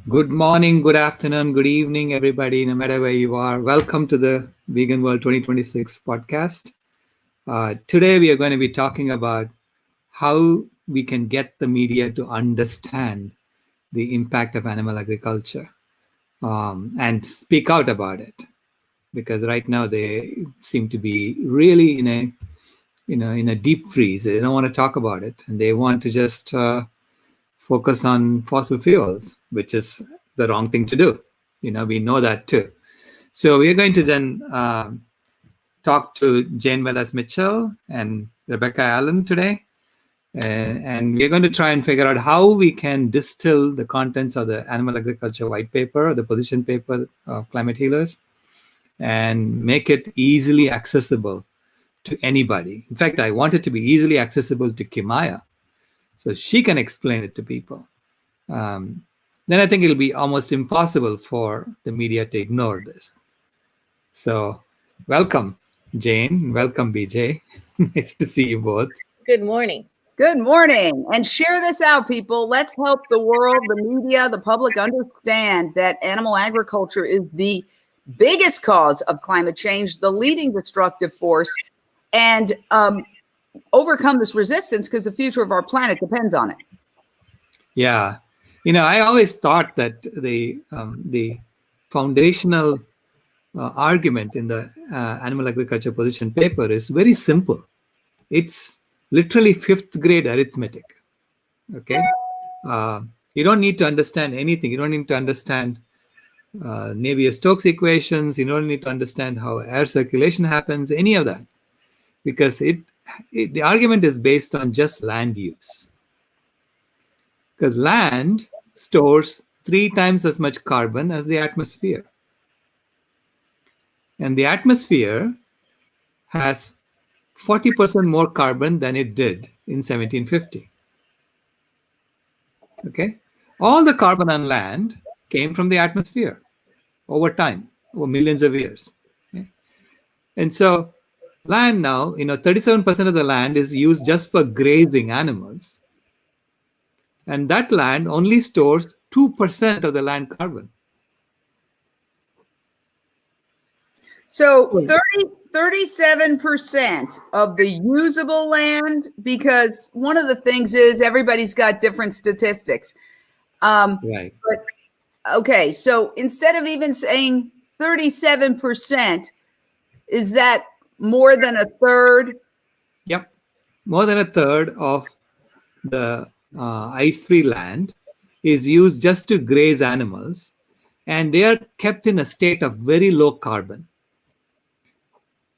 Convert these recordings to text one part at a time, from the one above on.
Good morning, good afternoon, good evening, everybody, no matter where you are. Welcome to the Vegan World 2026 podcast. Today, we are going to be talking about how we can get the media to understand the impact of animal agriculture and speak out about it. Because right now they seem to be really in a deep freeze. They don't want to talk about it, and they want to just focus on fossil fuels, which is the wrong thing to do. We know that too. So we are going to then talk to Jane Velez-Mitchell and Rebecca Allen today. And we're going to try and figure out how we can distill the contents of the animal agriculture white paper, the position paper of climate healers, and make it easily accessible to anybody. In fact, I want it to be easily accessible to Kimaya, so she can explain it to people. Then I think it'll be almost impossible for the media to ignore this. So welcome, Jane. Welcome, BJ. Nice to see you both. Good morning. Good morning. And share this out, people. Let's help the world, the media, the public understand that animal agriculture is the biggest cause of climate change, the leading destructive force, and overcome this resistance because the future of our planet depends on it. Yeah. I always thought that the foundational argument in the animal agriculture position paper is very simple. It's literally fifth grade arithmetic. Okay. You don't need to understand anything. You don't need to understand Navier-Stokes equations. You don't need to understand how air circulation happens, any of that, because the argument is based on just land use. Because land stores 3 times as much carbon as the atmosphere. And the atmosphere has 40% more carbon than it did in 1750. Okay? All the carbon on land came from the atmosphere over time, over millions of years. Okay? And so land now, 37% of the land is used just for grazing animals. And that land only stores 2% of the land carbon. So 37% of the usable land, because one of the things is everybody's got different statistics. Right. But okay, so instead of even saying 37%, is that more than a third? Yep. More than a third of the ice-free land is used just to graze animals, and they are kept in a state of very low carbon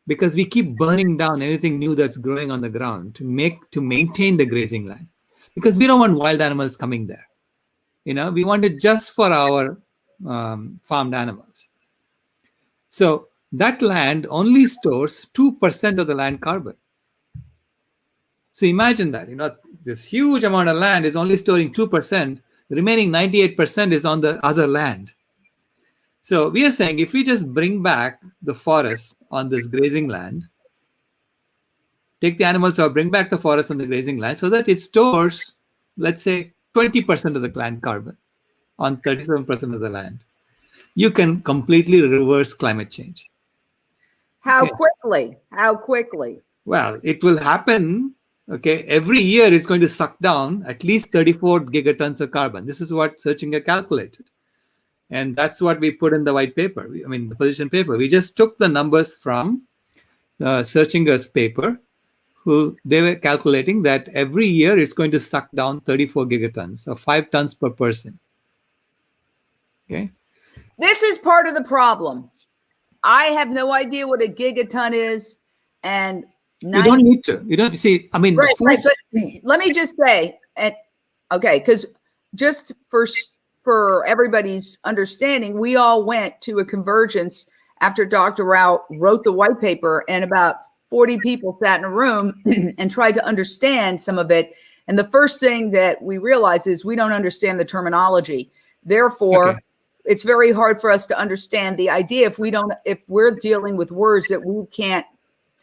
because we keep burning down anything new that's growing on the ground to maintain the grazing land, because we don't want wild animals coming there. We want it just for our farmed animals. So that land only stores 2% of the land carbon. So imagine that, this huge amount of land is only storing 2%, the remaining 98% is on the other land. So we are saying if we just bring back the forest on this grazing land, take the animals out, bring back the forest on the grazing land so that it stores, let's say, 20% of the land carbon on 37% of the land, you can completely reverse climate change. How quickly? How quickly? Well, it will happen. Okay, every year it's going to suck down at least 34 gigatons of carbon. This is what Searchinger calculated. And that's what we put in the white paper. The position paper. We just took the numbers from Searchinger's paper, they were calculating that every year it's going to suck down 34 gigatons, or 5 tons per person. Okay. This is part of the problem. I have no idea what a gigaton is, and you don't need to. You don't see. Right. But let me just say, okay, because just for everybody's understanding, we all went to a convergence after Dr. Rao wrote the white paper, and about 40 people sat in a room and tried to understand some of it. And the first thing that we realized is we don't understand the terminology. Therefore, it's very hard for us to understand the idea if we're dealing with words that we can't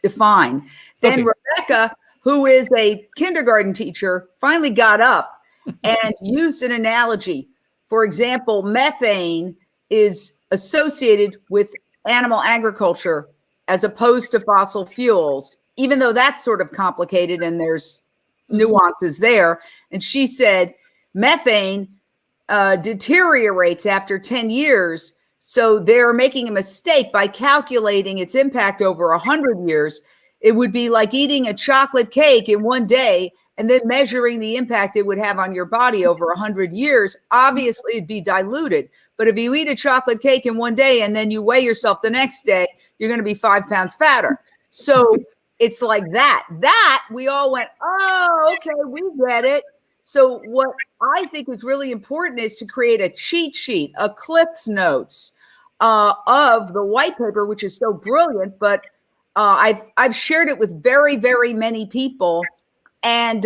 define. Then Rebecca, who is a kindergarten teacher, finally got up and used an analogy. For example, methane is associated with animal agriculture as opposed to fossil fuels, even though that's sort of complicated and there's nuances there. And she said methane deteriorates after 10 years. So they're making a mistake by calculating its impact over 100 years. It would be like eating a chocolate cake in one day and then measuring the impact it would have on your body over 100 years. Obviously, it'd be diluted. But if you eat a chocolate cake in one day and then you weigh yourself the next day, you're going to be 5 pounds fatter. So it's like that. That we all went, oh, okay, we get it. So what I think is really important is to create a cheat sheet, a Cliff's Notes of the white paper, which is so brilliant. But I've shared it with very, very many people. And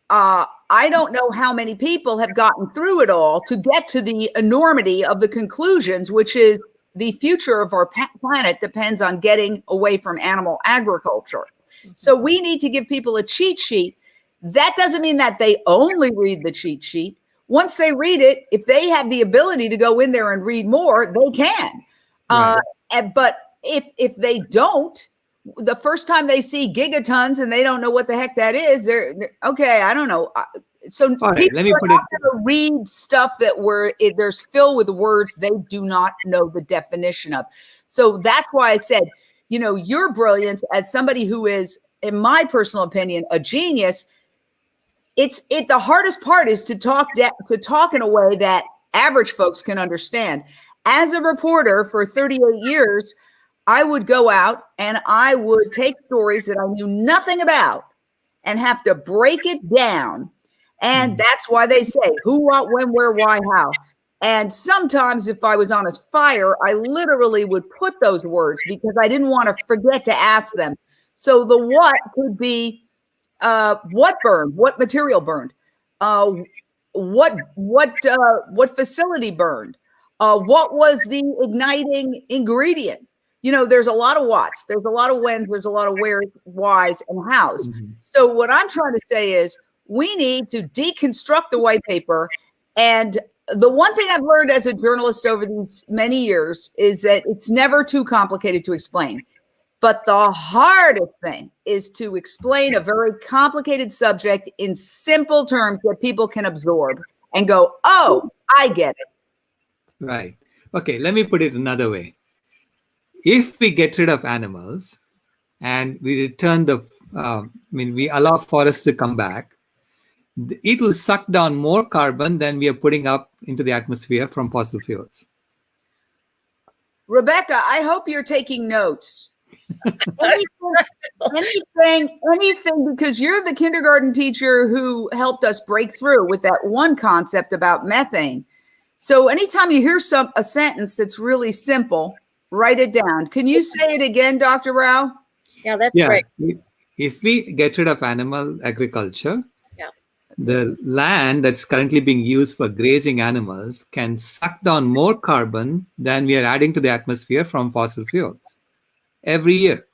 I don't know how many people have gotten through it all to get to the enormity of the conclusions, which is the future of our planet depends on getting away from animal agriculture. So we need to give people a cheat sheet. That doesn't mean that they only read the cheat sheet. Once they read it, if they have the ability to go in there and read more, they can. Right. But if they don't, the first time they see gigatons and they don't know what the heck that is, they're okay, I don't know. So right, people let me put it to read stuff that there's filled with words they do not know the definition of. So that's why I said, you're brilliant as somebody who is, in my personal opinion, a genius. The hardest part is to talk in a way that average folks can understand. As a reporter for 38 years, I would go out and I would take stories that I knew nothing about and have to break it down. And that's why they say who, what, when, where, why, how. And sometimes if I was on a fire, I literally would put those words because I didn't want to forget to ask them. So the what could be what burned, what material burned, what facility burned, what was the igniting ingredient. There's a lot of whats, there's a lot of whens, there's a lot of wheres, whys, and hows. So what I'm trying to say is we need to deconstruct the white paper. And the one thing I've learned as a journalist over these many years is that it's never too complicated to explain. But the hardest thing is to explain a very complicated subject in simple terms that people can absorb and go, oh, I get it. Right. Okay, let me put it another way. If we get rid of animals and we return we allow forests to come back, it will suck down more carbon than we are putting up into the atmosphere from fossil fuels. Rebecca, I hope you're taking notes. anything, because you're the kindergarten teacher who helped us break through with that one concept about methane. So anytime you hear a sentence that's really simple, write it down. Can you say it again, Dr. Rao? Yeah, that's great. If we get rid of animal agriculture, the land that's currently being used for grazing animals can suck down more carbon than we are adding to the atmosphere from fossil fuels every year.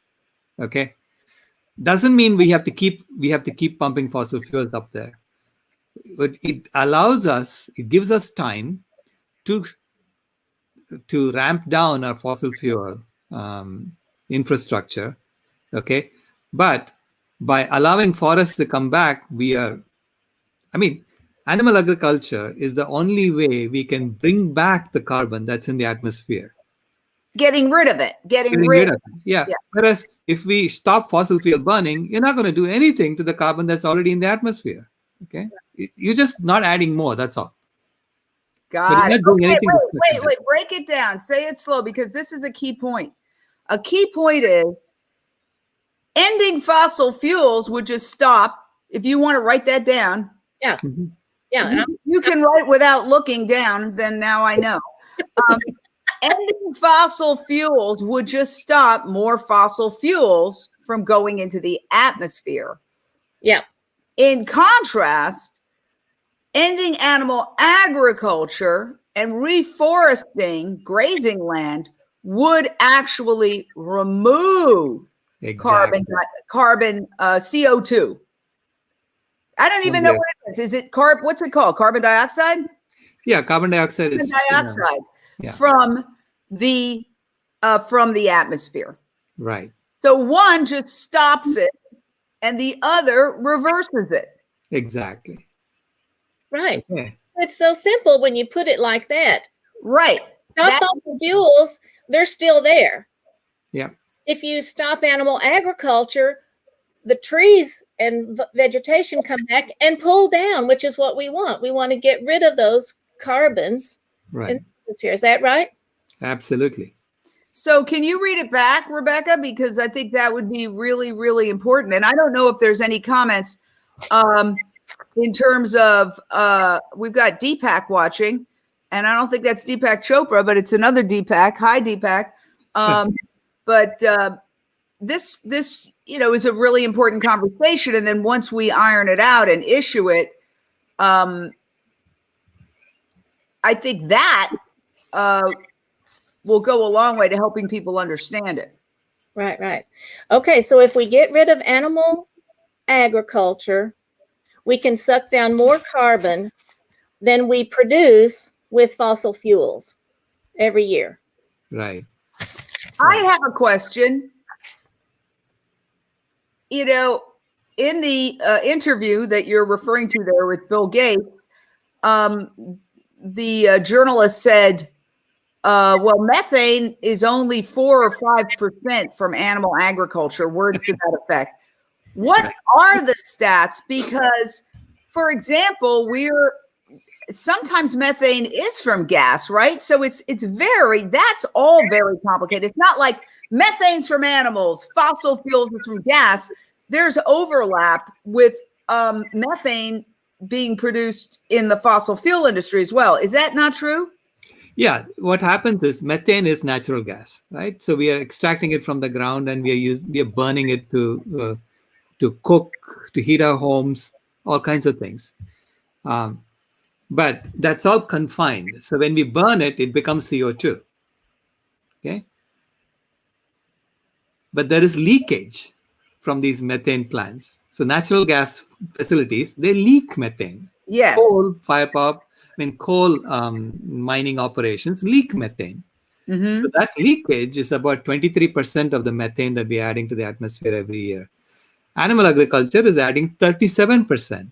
Okay, doesn't mean we have to keep pumping fossil fuels up there, but it gives us time to ramp down our fossil fuel infrastructure. Okay, but by allowing forests to come back, animal agriculture is the only way we can bring back the carbon that's in the atmosphere. Getting rid of it. Getting rid of it. Yeah. Whereas if we stop fossil fuel burning, you're not going to do anything to the carbon that's already in the atmosphere. Okay. You're just not adding more. That's all. Got it. Okay, wait. Break it down. Say it slow because this is a key point. A key point is ending fossil fuels would just stop. If you want to write that down. Yeah. Mm-hmm. Yeah. You can write without looking down. Then now I know. Ending fossil fuels would just stop more fossil fuels from going into the atmosphere. Yeah. In contrast, ending animal agriculture and reforesting grazing land would actually remove carbon CO2. I don't even know what it is. Is it what's it called? Carbon dioxide? Yeah, carbon dioxide is dioxide yeah. from the atmosphere. Right. So one just stops it and the other reverses it. Exactly. Right. Okay. It's so simple when you put it like that. Right. Stop fossil fuels, they're still there. Yeah. If you stop animal agriculture, the trees and vegetation come back and pull down, which is what we want. We want to get rid of those carbons in the atmosphere. Is that right? Absolutely. So can you read it back, Rebecca? Because I think that would be really, really important. And I don't know if there's any comments in terms of, we've got Deepak watching, and I don't think that's Deepak Chopra, but it's another Deepak. Hi, Deepak. But this, is a really important conversation. And then once we iron it out and issue it, I think that will go a long way to helping people understand it. Right. Okay, so if we get rid of animal agriculture, we can suck down more carbon than we produce with fossil fuels every year. Right. I have a question. In the interview that you're referring to there with Bill Gates, the journalist said, well, methane is only 4 or 5% from animal agriculture, words to that effect. What are the stats? Because, for example, sometimes methane is from gas, right? So that's all very complicated. It's not like methane's from animals, fossil fuels is from gas. There's overlap with methane being produced in the fossil fuel industry as well. Is that not true? Yeah, what happens is methane is natural gas, right? So we are extracting it from the ground and we are burning it to cook, to heat our homes, all kinds of things. But that's all confined. So when we burn it, it becomes CO2. Okay. But there is leakage from these methane plants. So natural gas facilities, they leak methane. Yes. Coal mining operations leak methane. Mm-hmm. So that leakage is about 23% of the methane that we're adding to the atmosphere every year. Animal agriculture is adding 37%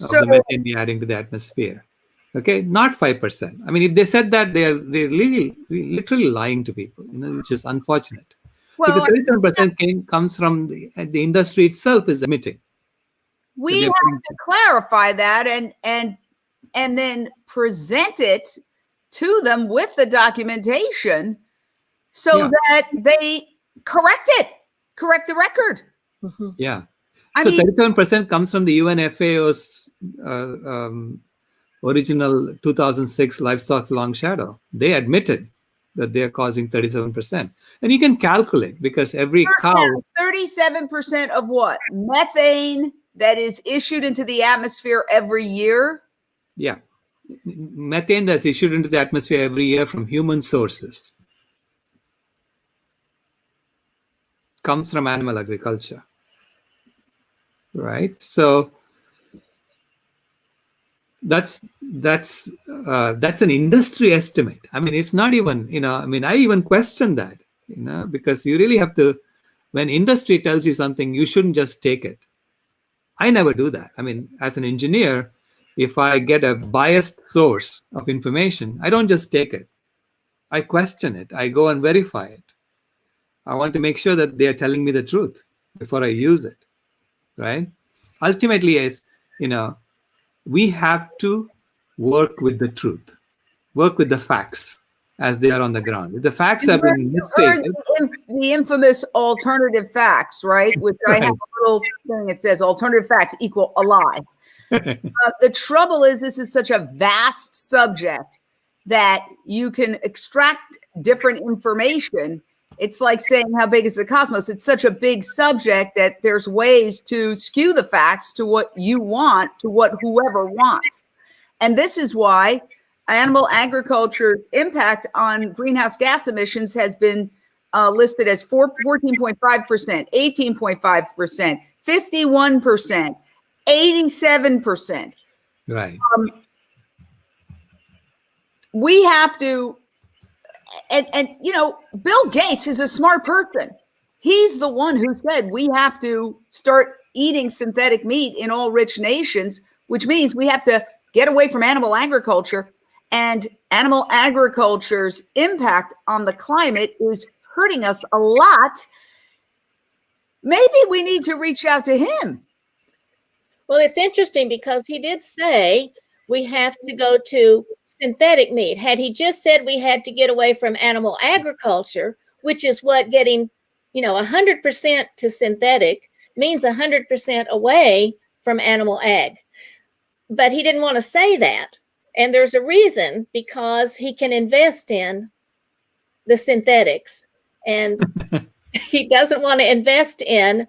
of the methane we're adding to the atmosphere. Okay, not 5%. I mean, if they said that, they're really literally lying to people, which is unfortunate. Well, because 37% comes from the industry itself is emitting. We have to clarify that and then present it to them with the documentation so that they correct the record. Mm-hmm. Yeah. So 37% comes from the UNFAO's original 2006 livestock long shadow. They admitted that they are causing 37%. And you can calculate because every cow... 37% of what? Methane that is issued into the atmosphere every year? Yeah. Methane that's issued into the atmosphere every year from human sources comes from animal agriculture. Right? So that's an industry estimate. I mean, it's not even, I even question that, because you really have to, when industry tells you something, you shouldn't just take it. I never do that. I mean, as an engineer, if I get a biased source of information, I don't just take it. I question it. I go and verify it. I want to make sure that they're telling me the truth before I use it, right? Ultimately, we have to work with the truth, work with the facts as they are on the ground. If the facts have been misstated. The infamous alternative facts, right? Which I have a little thing that says alternative facts equal a lie. The trouble is this is such a vast subject that you can extract different information. It's like saying, how big is the cosmos? It's such a big subject that there's ways to skew the facts to what you want, to what whoever wants. And this is why animal agriculture's impact on greenhouse gas emissions has been listed as 14.5%, 18.5%, 51%, 87%. Right. we have to, and Bill Gates is a smart person. He's the one who said we have to start eating synthetic meat in all rich nations, which means we have to get away from animal agriculture. And animal agriculture's impact on the climate is hurting us a lot. Maybe we need to reach out to him. Well, it's interesting because he did say we have to go to synthetic meat. Had he just said we had to get away from animal agriculture, which is what getting 100% to synthetic means 100% away from animal ag. But he didn't want to say that. And there's a reason, because he can invest in the synthetics. And he doesn't want to invest in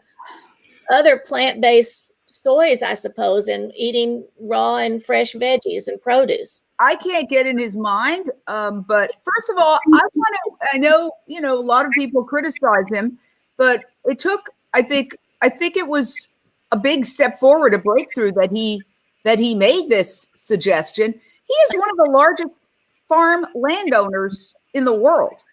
other plant-based soys, I suppose, and eating raw and fresh veggies and produce. I can't get in his mind. But first of all, I know, a lot of people criticize him, but it took, I think it was a big step forward, a breakthrough that he made this suggestion. He is one of the largest farm landowners in the world.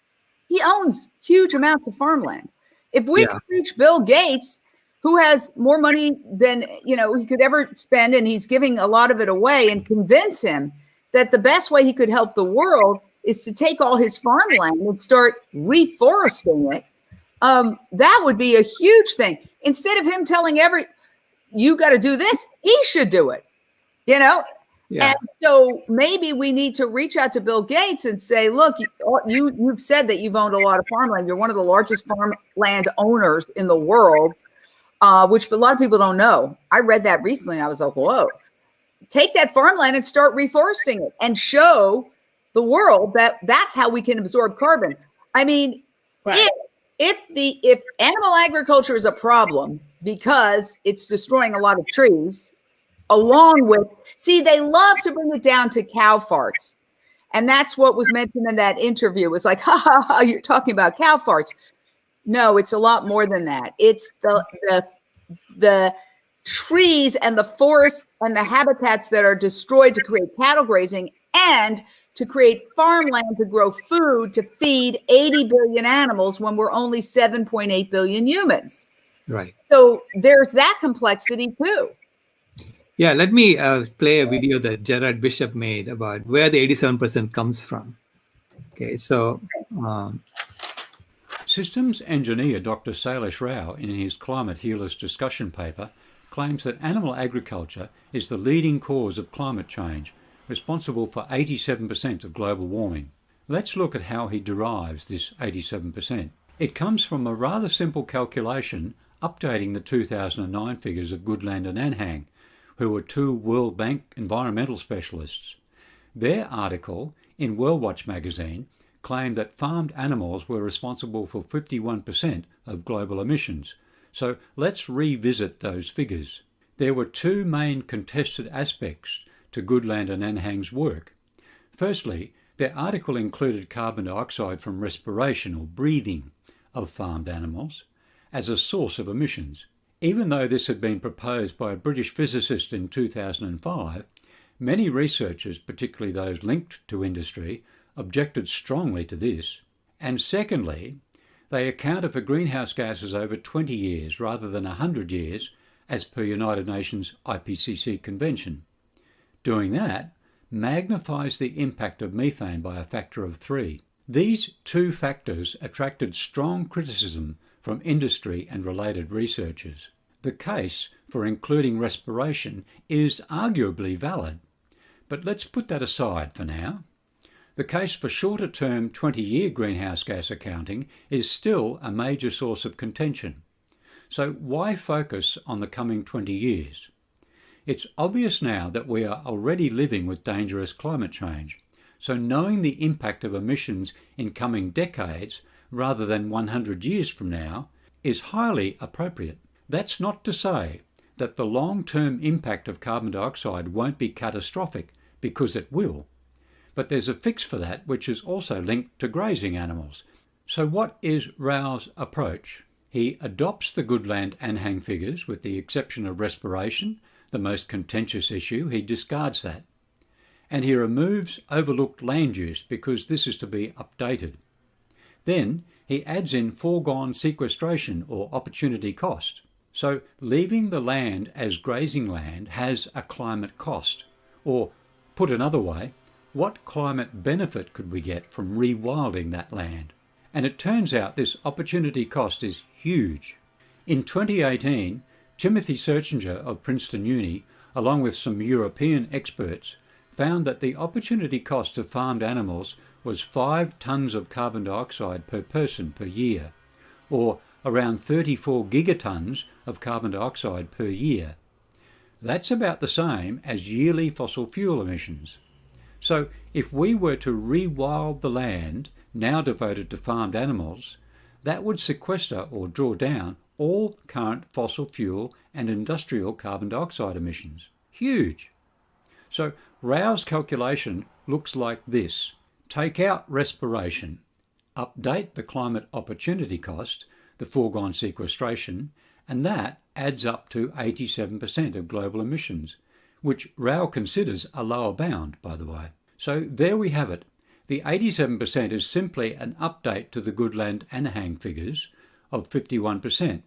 He owns huge amounts of farmland. If we could reach Bill Gates, who has more money than he could ever spend, and he's giving a lot of it away, and convince him that the best way he could help the world is to take all his farmland and start reforesting it, that would be a huge thing. Instead of him telling you got to do this, he should do it. Yeah. And so maybe we need to reach out to Bill Gates and say, look, you've said that you've owned a lot of farmland. You're one of the largest farmland owners in the world, which a lot of people don't know. I read that recently and I was like, whoa, take that farmland and start reforesting it and show the world that that's how we can absorb carbon. I mean, right. If animal agriculture is a problem because it's destroying a lot of trees, along with, they love to bring it down to cow farts. And that's what was mentioned in that interview. It's like, ha, you're talking about cow farts. No, it's a lot more than that. It's the trees and the forests and the habitats that are destroyed to create cattle grazing and to create farmland to grow food to feed 80 billion animals when we're only 7.8 billion humans. Right. So there's that complexity too. Yeah, let me play a video that Gerard Bishop made about where the 87% comes from. Okay, so... Systems engineer Dr. Sailesh Rao, in his Climate Healers discussion paper, claims that animal agriculture is the leading cause of climate change, responsible for 87% of global warming. Let's look at how he derives this 87%. It comes from a rather simple calculation updating the 2009 figures of Goodland and Anhang, who were two World Bank environmental specialists. Their article in World Watch magazine claimed that farmed animals were responsible for 51% of global emissions. So let's revisit those figures. There were two main contested aspects to Goodland and Anhang's work. Firstly, their article included carbon dioxide from respiration or breathing of farmed animals as a source of emissions. Even though this had been proposed by a British physicist in 2005, many researchers, particularly those linked to industry, objected strongly to this. And secondly, they accounted for greenhouse gases over 20 years rather than 100 years, as per United Nations IPCC convention. Doing that magnifies the impact of methane by a factor of 3. These two factors attracted strong criticism from industry and related researchers. The case for including respiration is arguably valid, but let's put that aside for now. The case for shorter-term 20-year greenhouse gas accounting is still a major source of contention. So why focus on the coming 20 years? It's obvious now that we are already living with dangerous climate change, so knowing the impact of emissions in coming decades rather than 100 years from now is highly appropriate. That's not to say that the long-term impact of carbon dioxide won't be catastrophic, because it will. But there's a fix for that which is also linked to grazing animals. So what is Rao's approach? He adopts the Goodland Anhang figures with the exception of respiration, the most contentious issue. He discards that. and he removes overlooked land use because this is to be updated. Then he adds in foregone sequestration or opportunity cost. So leaving the land as grazing land has a climate cost. Or put another way, what climate benefit could we get from rewilding that land? And it turns out this opportunity cost is huge. In 2018, Timothy Searchinger of Princeton Uni, along with some European experts, found that the opportunity cost of farmed animals was 5 tonnes of carbon dioxide per person per year, or around 34 gigatons of carbon dioxide per year. That's about the same as yearly fossil fuel emissions. So if we were to rewild the land now devoted to farmed animals, that would sequester or draw down all current fossil fuel and industrial carbon dioxide emissions. Huge. So Rao's calculation looks like this. Take out respiration, update the climate opportunity cost, the foregone sequestration, and that adds up to 87% of global emissions, which Rao considers a lower bound, by the way. So there we have it. The 87% is simply an update to the Goodland Anahang figures of 51%,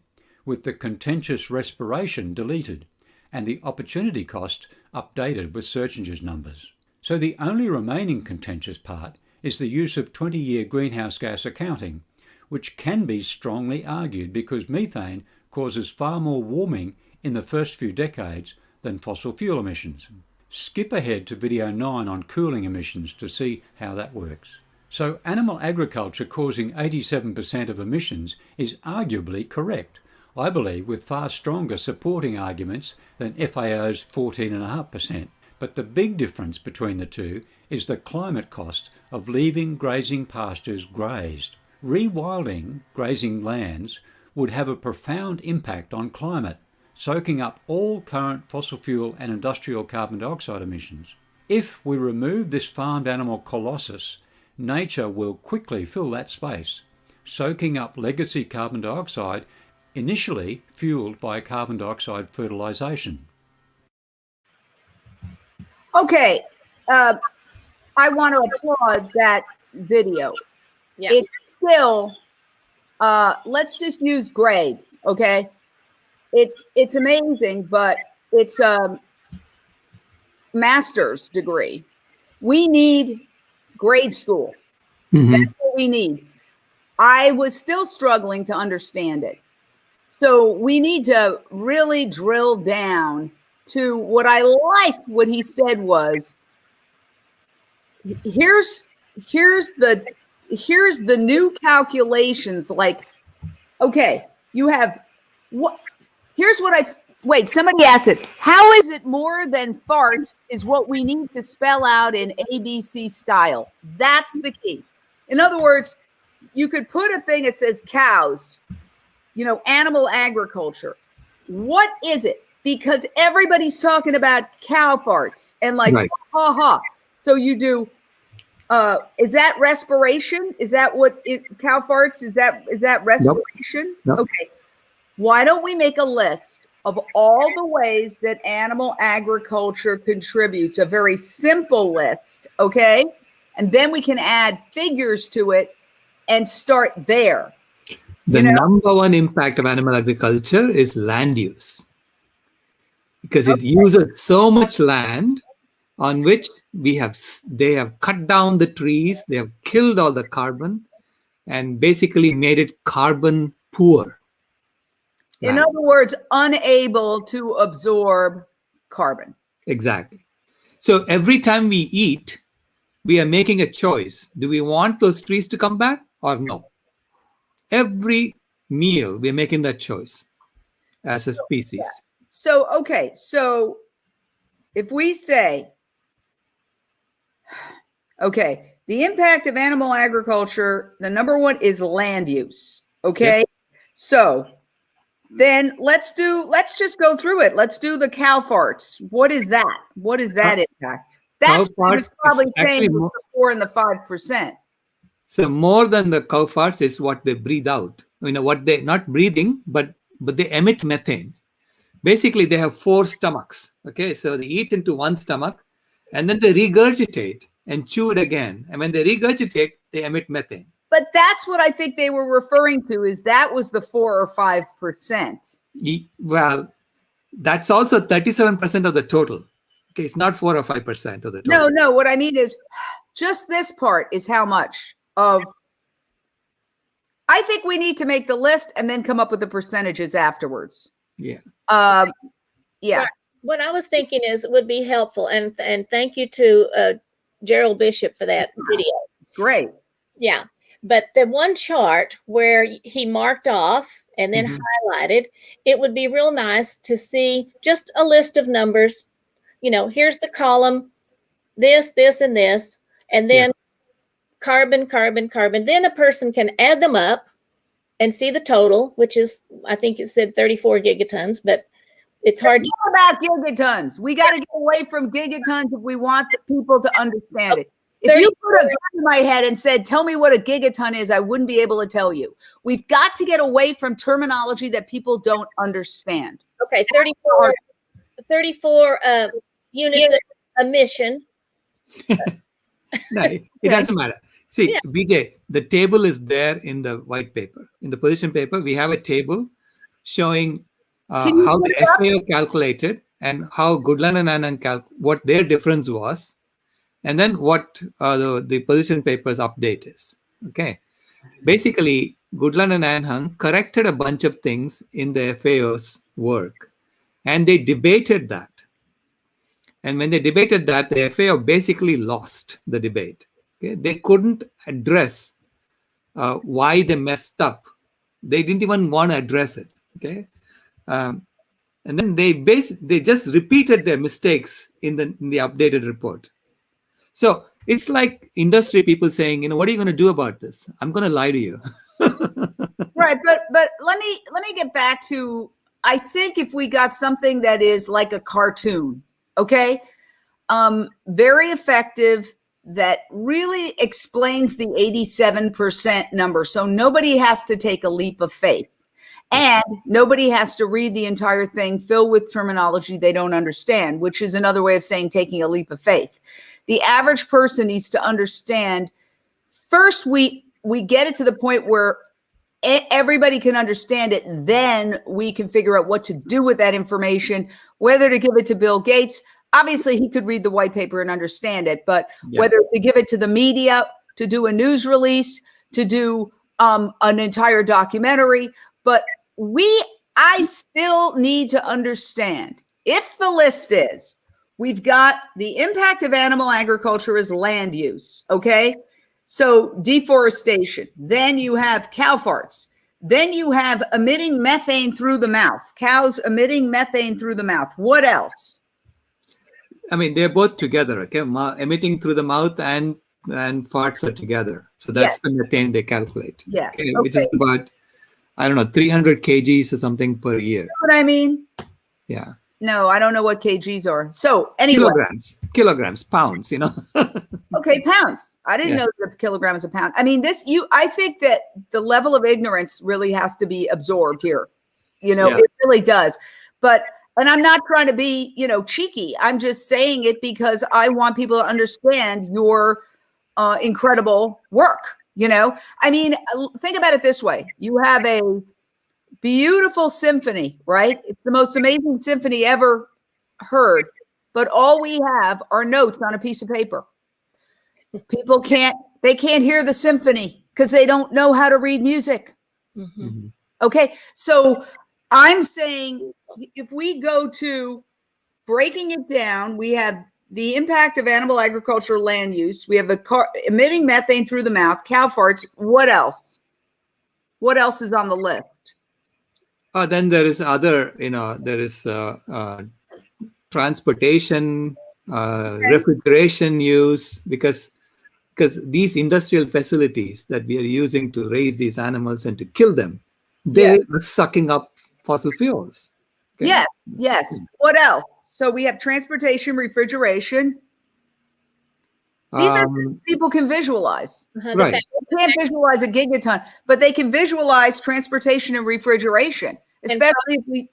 with the contentious respiration deleted and the opportunity cost updated with Searchinger's numbers. So the only remaining contentious part is the use of 20-year greenhouse gas accounting, which can be strongly argued because methane causes far more warming in the first few decades than fossil fuel emissions. Skip ahead to video 9 on cooling emissions to see how that works. So animal agriculture causing 87% of emissions is arguably correct, I believe, with far stronger supporting arguments than FAO's 14.5%. But the big difference between the two is the climate cost of leaving grazing pastures grazed. Rewilding grazing lands would have a profound impact on climate, soaking up all current fossil fuel and industrial carbon dioxide emissions. If we remove this farmed animal colossus, nature will quickly fill that space, soaking up legacy carbon dioxide initially fueled by carbon dioxide fertilization. Okay, I want to applaud that video. Yeah. It's still, let's just use grades, okay? It's amazing, but it's a master's degree. We need grade school. That's what we need. I was still struggling to understand it. So we need to really drill down to what I liked what he said was, here's the new calculations. Like, okay, you have what? Here's what wait, somebody asked it. How is it more than farts is what we need to spell out in ABC style. That's the key. In other words, you could put a thing that says cows, animal agriculture. What is it? Because everybody's talking about cow farts and like, right. ha. So you do, is that respiration? Is that what cow farts? Is that respiration? Nope. Okay. Why don't we make a list of all the ways that animal agriculture contributes, a very simple list, okay? And then we can add figures to it and start there. The number one impact of animal agriculture is land use, because it uses so much land on which they have cut down the trees, they have killed all the carbon and basically made it carbon poor. In other words, unable to absorb carbon. Exactly. So every time we eat, we are making a choice. Do we want those trees to come back or no? Every meal, we're making that choice as a species. Yeah. So, okay. So if we say, okay, the impact of animal agriculture, the number one is land use. Okay. Yep. So then let's just go through it. Let's do the cow farts. What is that? What is that impact? That's probably saying the 4 and the 5%. So more than the cow farts, it's what they breathe out. What they not breathing, but they emit methane. Basically, they have 4 stomachs. Okay, so they eat into one stomach, and then they regurgitate and chew it again. And when they regurgitate, they emit methane. But that's what I think they were referring to, is that was the 4 or 5%. Well, that's also 37% of the total. Okay, it's not 4 or 5% of the total. No, what I mean is just this part is how much of. I think we need to make the list and then come up with the percentages afterwards. Yeah. Yeah. What I was thinking is it would be helpful, and thank you to Gerald Bishop for that video. Great. Yeah. But the one chart where he marked off and then highlighted, it would be real nice to see just a list of numbers. Here's the column, this, and this, and then carbon. Then a person can add them up and see the total, which is, I think it said 34 gigatons, but it's hard. It's all about gigatons. We got to get away from gigatons if we want the people to understand it. If you put a gun in my head and said, tell me what a gigaton is, I wouldn't be able to tell you. We've got to get away from terminology that people don't understand. Okay, 34 units of emission. No, it doesn't matter. See, BJ, the table is there in the white paper. In the position paper, we have a table showing how the FAO calculated and how Goodland and Anand what their difference was, and then what the position paper's update is. Okay. Basically, Goodland and Anand corrected a bunch of things in the FAO's work, and they debated that. And when they debated that, the FAO basically lost the debate. Okay? They couldn't address why they messed up. They didn't even want to address it. Okay, and then they just repeated their mistakes in the updated report. So it's like industry people saying, what are you going to do about this? I'm going to lie to you. Right, but let me get back to, I think if we got something that is like a cartoon, okay, very effective, that really explains the 87% number. So nobody has to take a leap of faith. And nobody has to read the entire thing filled with terminology they don't understand, which is another way of saying taking a leap of faith. The average person needs to understand. First, we get it to the point where everybody can understand it. Then we can figure out what to do with that information, whether to give it to Bill Gates. Obviously, he could read the white paper and understand it, but whether to give it to the media, to do a news release, to do an entire documentary. But I still need to understand, if the list is, we've got the impact of animal agriculture as land use, okay? So deforestation, then you have cow farts, then you have emitting methane through the mouth, cows emitting methane through the mouth. What else? I mean, they're both together, okay? Emitting through the mouth and farts are together. So that's the methane they calculate. Yeah. Okay, which is about, 300 kgs or something per year. You know what I mean? Yeah. No, I don't know what kgs are. So anyway. Kilograms, pounds, Okay, pounds. I didn't know that a kilogram is a pound. I mean, I think that the level of ignorance really has to be absorbed here. It really does. And I'm not trying to be, cheeky. I'm just saying it because I want people to understand your incredible work. I mean, think about it this way. You have a beautiful symphony, right? It's the most amazing symphony ever heard. But all we have are notes on a piece of paper. People can't hear the symphony because they don't know how to read music. Mm-hmm. Okay. So I'm saying if we go to breaking it down, we have the impact of animal agriculture land use. We have emitting methane through the mouth, cow farts. What else? What else is on the list? Then there is other, there is transportation, refrigeration use, because these industrial facilities that we are using to raise these animals and to kill them, they're sucking up fossil fuels. Okay? Yes. What else? So we have transportation, refrigeration. These are things people can visualize. Right. They can't visualize a gigaton, but they can visualize transportation and refrigeration, especially if we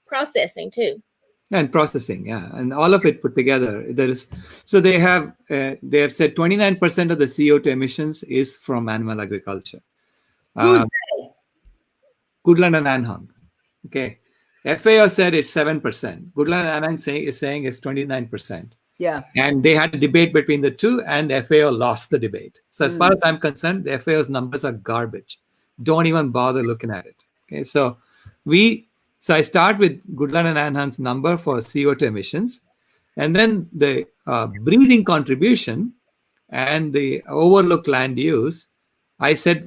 processing too. And processing, yeah, and all of it put together. There is so they have said 29% of the CO2 emissions is from animal agriculture. Who's Goodland and Anhang. Okay, FAO said it's 7%. Goodland and Anhang is saying it's 29%. Yeah. And they had a debate between the two, and FAO lost the debate. So as far as I'm concerned, the FAO's numbers are garbage. Don't even bother looking at it. Okay, so I start with Goodland and Anhang's number for CO2 emissions, and then the breathing contribution and the overlooked land use. I said,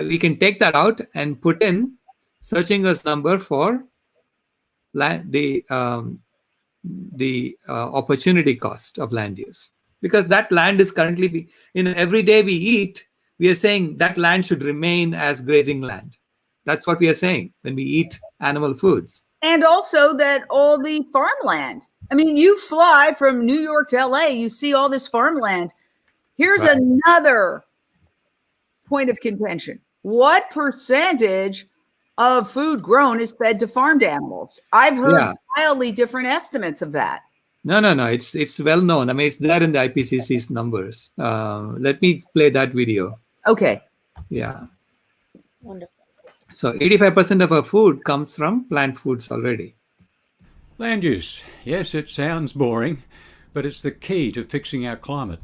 we can take that out and put in Searchinger's number for the opportunity cost of land use, because that land is currently every day we eat, we are saying that land should remain as grazing land. That's what we are saying when we eat animal foods. And also that all the farmland. I mean, you fly from New York to LA, you see all this farmland. Here's Right. another point of contention. What percentage of food grown is fed to farmed animals? I've heard wildly different estimates of that. No. It's well known. I mean, it's there in the IPCC's numbers. Let me play that video. Okay. Yeah. Wonderful. So 85% of our food comes from plant foods already. Land use. Yes, it sounds boring, but it's the key to fixing our climate.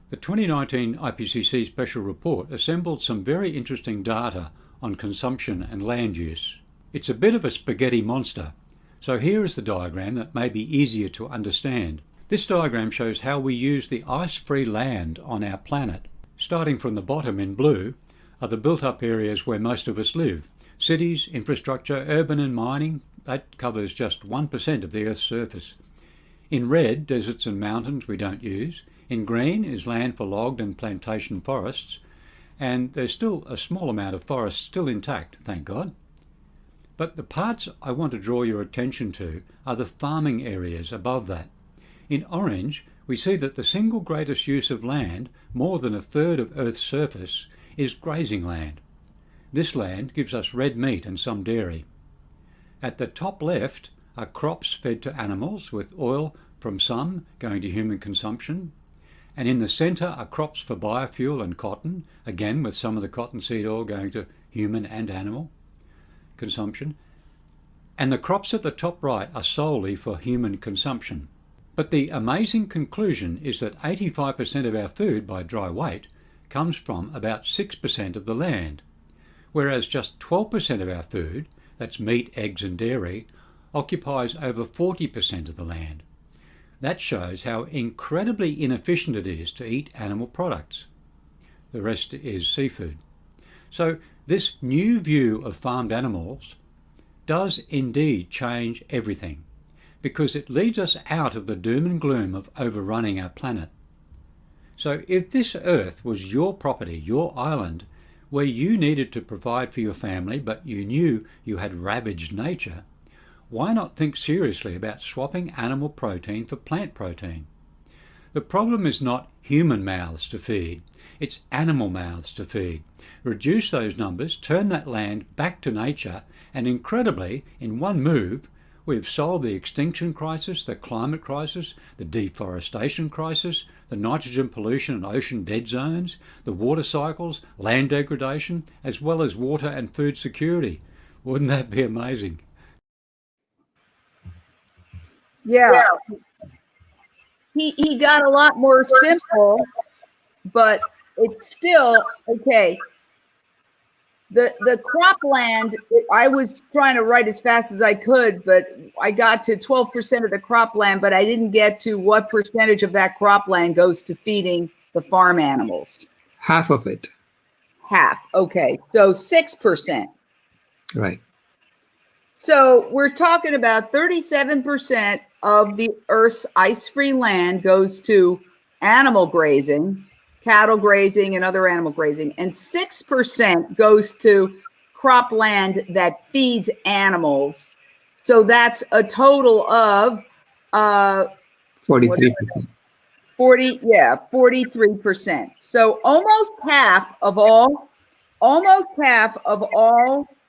The 2019 IPCC Special Report assembled some very interesting data on consumption and land use. It's a bit of a spaghetti monster, so here is the diagram that may be easier to understand. This diagram shows how we use the ice-free land on our planet. Starting from the bottom in blue are the built-up areas where most of us live. Cities, infrastructure, urban and mining, that covers just 1% of the Earth's surface. In red, deserts and mountains we don't use. In green is land for logged and plantation forests, and there's still a small amount of forest still intact, thank God. But the parts I want to draw your attention to are the farming areas above that. In orange, we see that the single greatest use of land, more than a third of Earth's surface, is grazing land. This land gives us red meat and some dairy. At the top left are crops fed to animals, with oil from some going to human consumption. And in the centre are crops for biofuel and cotton, again with some of the cottonseed oil going to human and animal consumption. And the crops at the top right are solely for human consumption. But the amazing conclusion is that 85% of our food by dry weight comes from about 6% of the land, whereas just 12% of our food, that's meat, eggs and dairy, occupies over 40% of the land. That shows how incredibly inefficient it is to eat animal products. The rest is seafood. So this new view of farmed animals does indeed change everything, because it leads us out of the doom and gloom of overrunning our planet. So if this earth was your property, your island, where you needed to provide for your family but you knew you had ravaged nature, why not think seriously about swapping animal protein for plant protein? The problem is not human mouths to feed, it's animal mouths to feed. Reduce those numbers, turn that land back to nature, and incredibly, in one move, we've solved the extinction crisis, the climate crisis, the deforestation crisis, the nitrogen pollution and ocean dead zones, the water cycles, land degradation, as well as water and food security. Wouldn't that be amazing? Yeah. He got a lot more simple, but it's still okay. The cropland, I was trying to write as fast as I could, but I got to 12% of the cropland, but I didn't get to what percentage of that cropland goes to feeding the farm animals. Half of it. Half. Okay. So 6%. Right. So we're talking about 37% of the Earth's ice-free land goes to animal grazing, cattle grazing, and other animal grazing, and 6% goes to cropland that feeds animals. So that's a total of 43%. 43%. So almost half of all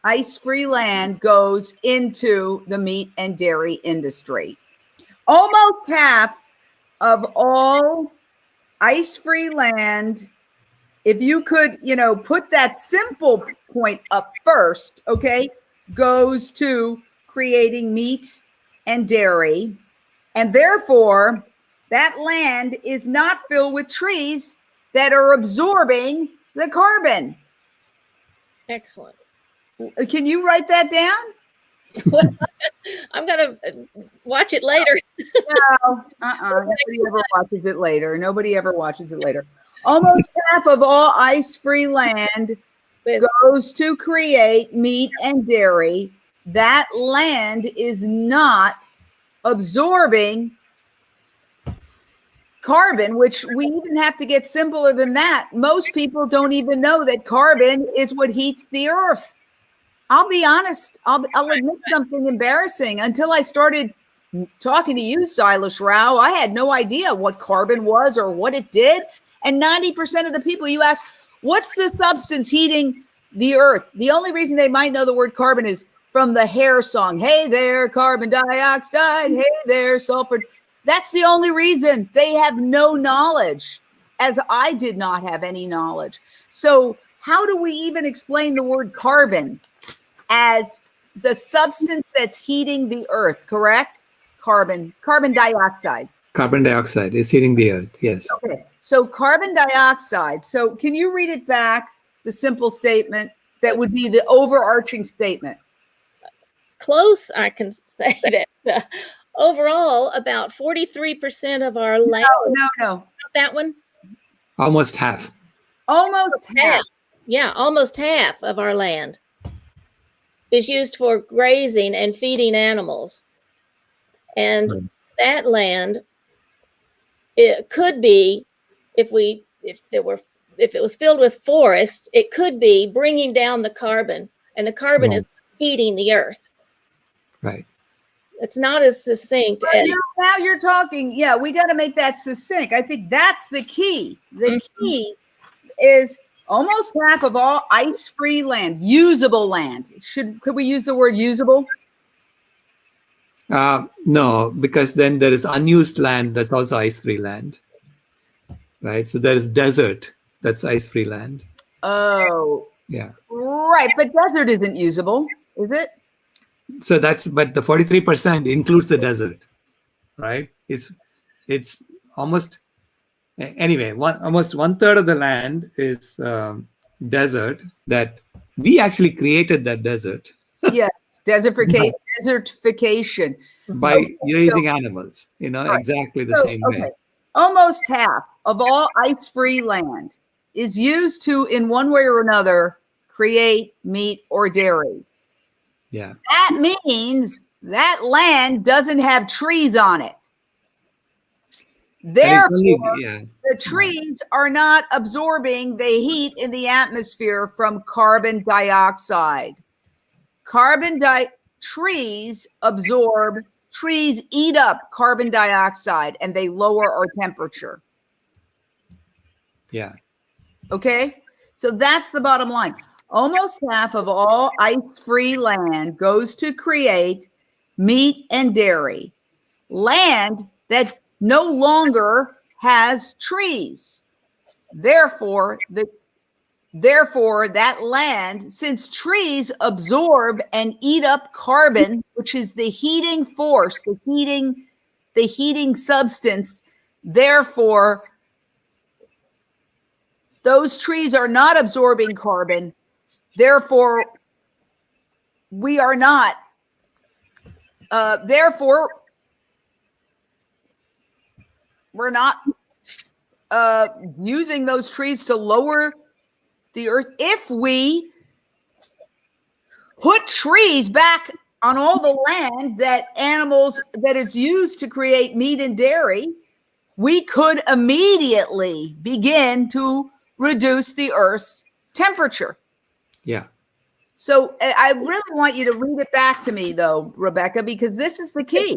ice-free land goes into the meat and dairy industry. Almost half of all ice-free land, if you could, put that simple point up first, okay, goes to creating meat and dairy. And therefore, that land is not filled with trees that are absorbing the carbon. Excellent. Can you write that down? I'm going to watch it later. No, nobody ever watches it later. Nobody ever watches it later. Almost half of all ice-free land goes to create meat and dairy. That land is not absorbing carbon, which we even have to get simpler than that. Most people don't even know that carbon is what heats the earth. I'll be honest. I'll admit something embarrassing. Until I started talking to you, Silas Rao, I had no idea what carbon was or what it did. And 90% of the people you ask, what's the substance heating the earth? The only reason they might know the word carbon is from the Hair song. Hey there, carbon dioxide. Hey there, sulfur. That's the only reason. They have no knowledge, as I did not have any knowledge. So how do we even explain the word carbon as the substance that's heating the earth, correct? Carbon dioxide. Carbon dioxide is heating the earth, yes. Okay, so carbon dioxide. So can you read it back, the simple statement that would be the overarching statement? Close, I can say that. Overall, about 43% of our land. No. That one? Almost half. Almost half. Yeah, almost half of our land is used for grazing and feeding animals. And that land, it could be, if it was filled with forests, it could be bringing down the carbon, and the carbon is heating the earth. Right. It's not as succinct. Now you're talking. Yeah, we got to make that succinct. I think that's the key. The key is almost half of all ice-free land, usable land. Could we use the word usable? No, because then there is unused land that's also ice-free land. Right. So there is desert that's ice-free land. Oh. Yeah. Right. But desert isn't usable, is it? So but the 43% includes the desert, right? It's almost, anyway, almost 1/3 of the land is desert that we actually created that desert. Yes, desertification. By raising animals, exactly the same way. Almost half of all ice-free land is used to, in one way or another, create meat or dairy. Yeah. That means that land doesn't have trees on it. Therefore, the trees are not absorbing the heat in the atmosphere from carbon dioxide. Trees eat up carbon dioxide and they lower our temperature. Yeah. Okay? So that's the bottom line. Almost half of all ice-free land goes to create meat and dairy. Land that no longer has trees. Therefore, that land, since trees absorb and eat up carbon, which is the heating force, the heating substance, therefore, those trees are not absorbing carbon. Therefore, we are not. Therefore, we're not using those trees to lower the earth. If we put trees back on all the land that is used to create meat and dairy, we could immediately begin to reduce the Earth's temperature. Yeah. So I really want you to read it back to me, though, Rebecca, because this is the key.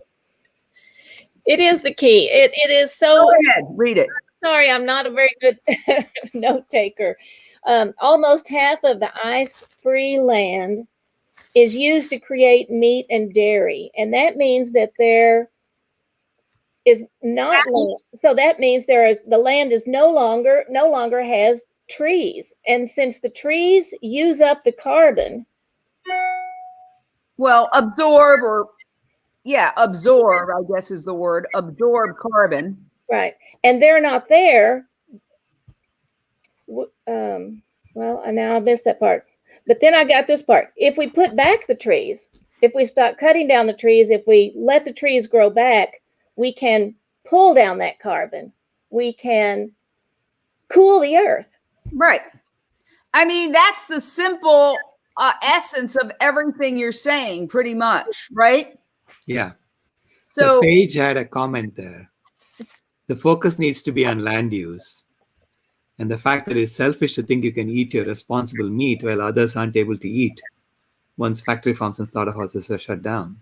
It is the key. It is so. Go ahead, read it. Sorry, I'm not a very good note taker. Almost half of the ice-free land is used to create meat and dairy. And that means that there is not land. So that means the land is no longer has trees. And since the trees use up the carbon. Well, absorb, I guess is the word, absorb carbon. Right. And they're not there. Well, now I missed that part. But then I got this part. If we put back the trees, if we stop cutting down the trees, if we let the trees grow back, we can pull down that carbon. We can cool the earth. Right. I mean, that's the simple essence of everything you're saying, pretty much, right? Yeah. So So Paige had a comment there. The focus needs to be on land use. And the fact that it's selfish to think you can eat your responsible meat while others aren't able to eat once factory farms and slaughterhouses are shut down,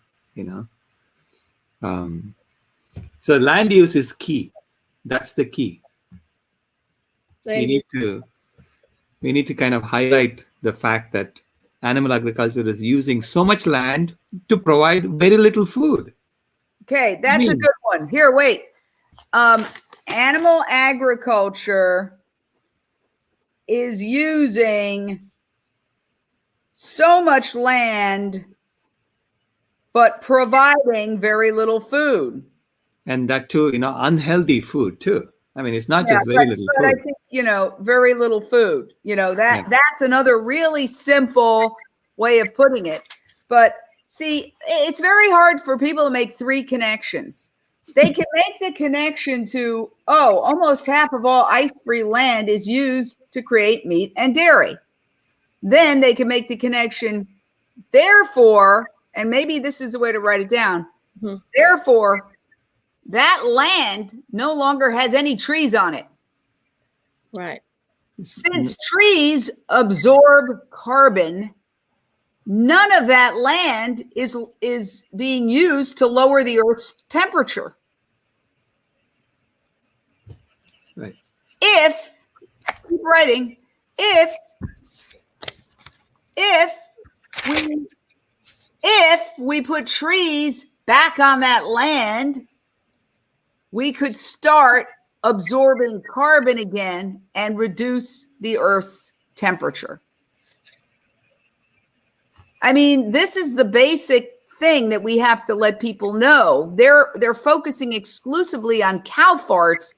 So land use is key. That's the key. We need to kind of highlight the fact that animal agriculture is using so much land to provide very little food. Okay, that's a good one. Here, wait. Animal agriculture is using so much land, but providing very little food. And that too, unhealthy food too. I mean, it's not just very little food. I think, very little food. That's another really simple way of putting it. But see, it's very hard for people to make three connections. They can make the connection to, almost half of all ice-free land is used to create meat and dairy. Then they can make the connection, therefore, and maybe this is the way to write it down, therefore, that land no longer has any trees on it. Right. Since trees absorb carbon, none of that land is being used to lower the Earth's temperature. Right. Keep writing, if we put trees back on that land, we could start absorbing carbon again and reduce the Earth's temperature. I mean, this is the basic thing that we have to let people know. They're focusing exclusively on cow farts,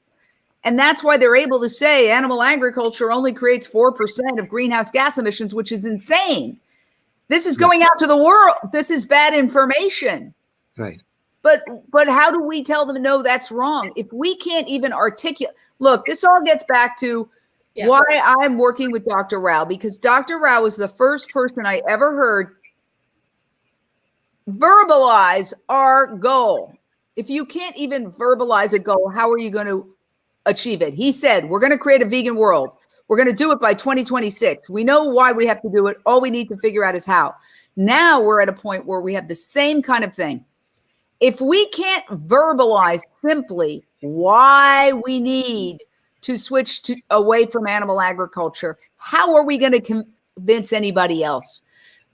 and that's why they're able to say animal agriculture only creates 4% of greenhouse gas emissions, which is insane. This is going out to the world. This is bad information. Right. But how do we tell them, no, that's wrong? If we can't even articulate, look, this all gets back to why I'm working with Dr. Rao, because Dr. Rao was the first person I ever heard verbalize our goal. If you can't even verbalize a goal, how are you going to achieve it? He said, we're going to create a vegan world. We're going to do it by 2026. We know why we have to do it. All we need to figure out is how. Now we're at a point where we have the same kind of thing. If we can't verbalize simply why we need to switch away from animal agriculture, how are we going to convince anybody else?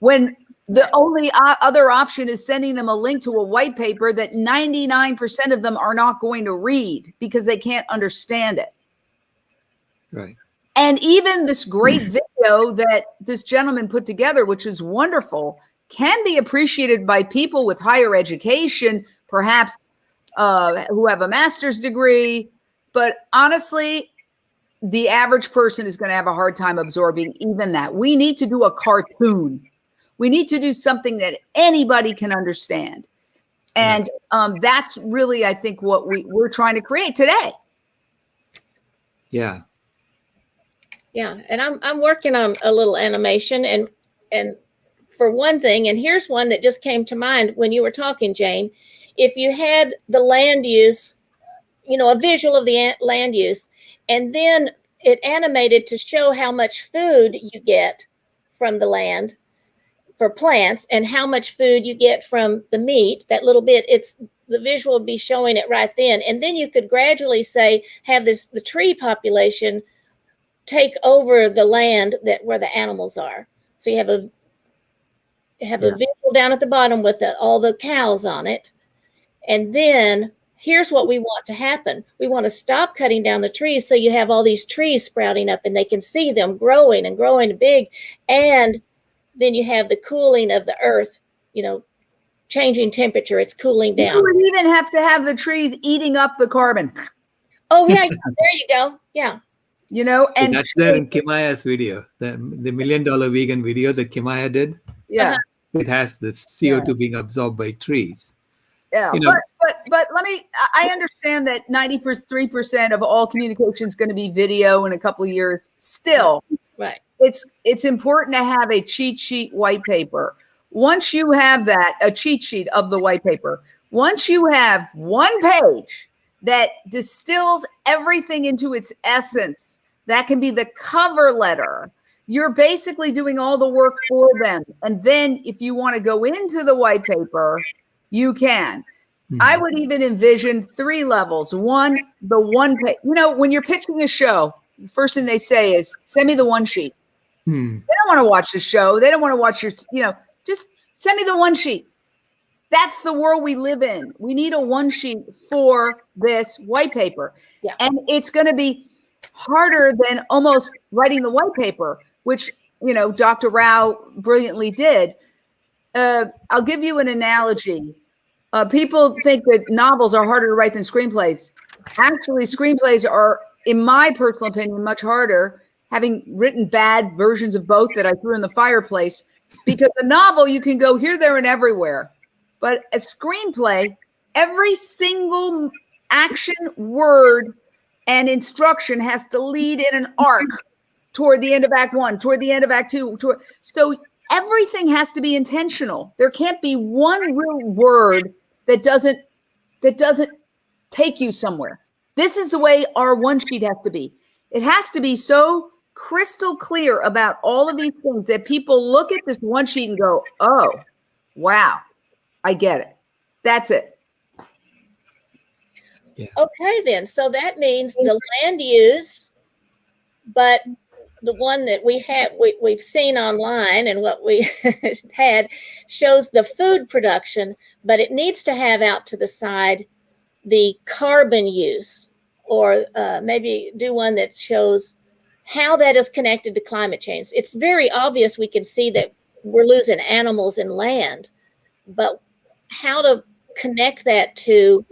When the only other option is sending them a link to a white paper that 99% of them are not going to read because they can't understand it. Right. And even this great video that this gentleman put together, which is wonderful, can be appreciated by people with higher education, perhaps who have a master's degree. But honestly, the average person is going to have a hard time absorbing even that. We need to do a cartoon. We need to do something that anybody can understand. And that's really, I think, what we're trying to create today. Yeah. Yeah. And I'm working on a little animation and for one thing, and here's one that just came to mind when you were talking, Jane. If you had the land use, a visual of the land use, and then it animated to show how much food you get from the land for plants and how much food you get from the meat, that little bit, the visual would be showing it right then. And then you could gradually have the tree population take over the land where the animals are. So you have have a visual down at the bottom with all the cows on it. And then here's what we want to happen. We want to stop cutting down the trees so you have all these trees sprouting up and they can see them growing and growing big. And then you have the cooling of the earth, changing temperature. It's cooling down. You would even have to have the trees eating up the carbon. Oh, yeah. There you go. Yeah. And that's there in Kimaya's video, the $1 million vegan video that Kimaya did. Yeah. It has the CO2 being absorbed by trees. Yeah. But I understand that 93% of all communication is going to be video in a couple of years. Still, right. It's important to have a cheat sheet white paper. Once you have that, a cheat sheet of the white paper, once you have one page that distills everything into its essence, that can be the cover letter. You're basically doing all the work for them. And then if you want to go into the white paper, you can. I would even envision 3 levels. One, the one page. When you're pitching a show, the first thing they say is, send me the one sheet. They don't want to watch the show. They don't want to watch your, just send me the one sheet. That's the world we live in. We need a one sheet for this white paper. Yeah. And it's going to be harder than almost writing the white paper, which, Dr. Rao brilliantly did. I'll give you an analogy. People think that novels are harder to write than screenplays. Actually, screenplays are, in my personal opinion, much harder, having written bad versions of both that I threw in the fireplace, because a novel, you can go here, there, and everywhere. But a screenplay, every single action, word, and instruction has to lead in an arc toward the end of Act 1, toward the end of Act 2. So everything has to be intentional. There can't be one real word that doesn't take you somewhere. This is the way our one sheet has to be. It has to be so crystal clear about all of these things that people look at this one sheet and go, oh, wow, I get it. That's it. Yeah. Okay, then. So that means the land use, but the one that we've seen online and what we had shows the food production, but it needs to have out to the side the carbon use, or maybe do one that shows how that is connected to climate change. It's very obvious. We can see that we're losing animals and land, but how to connect that to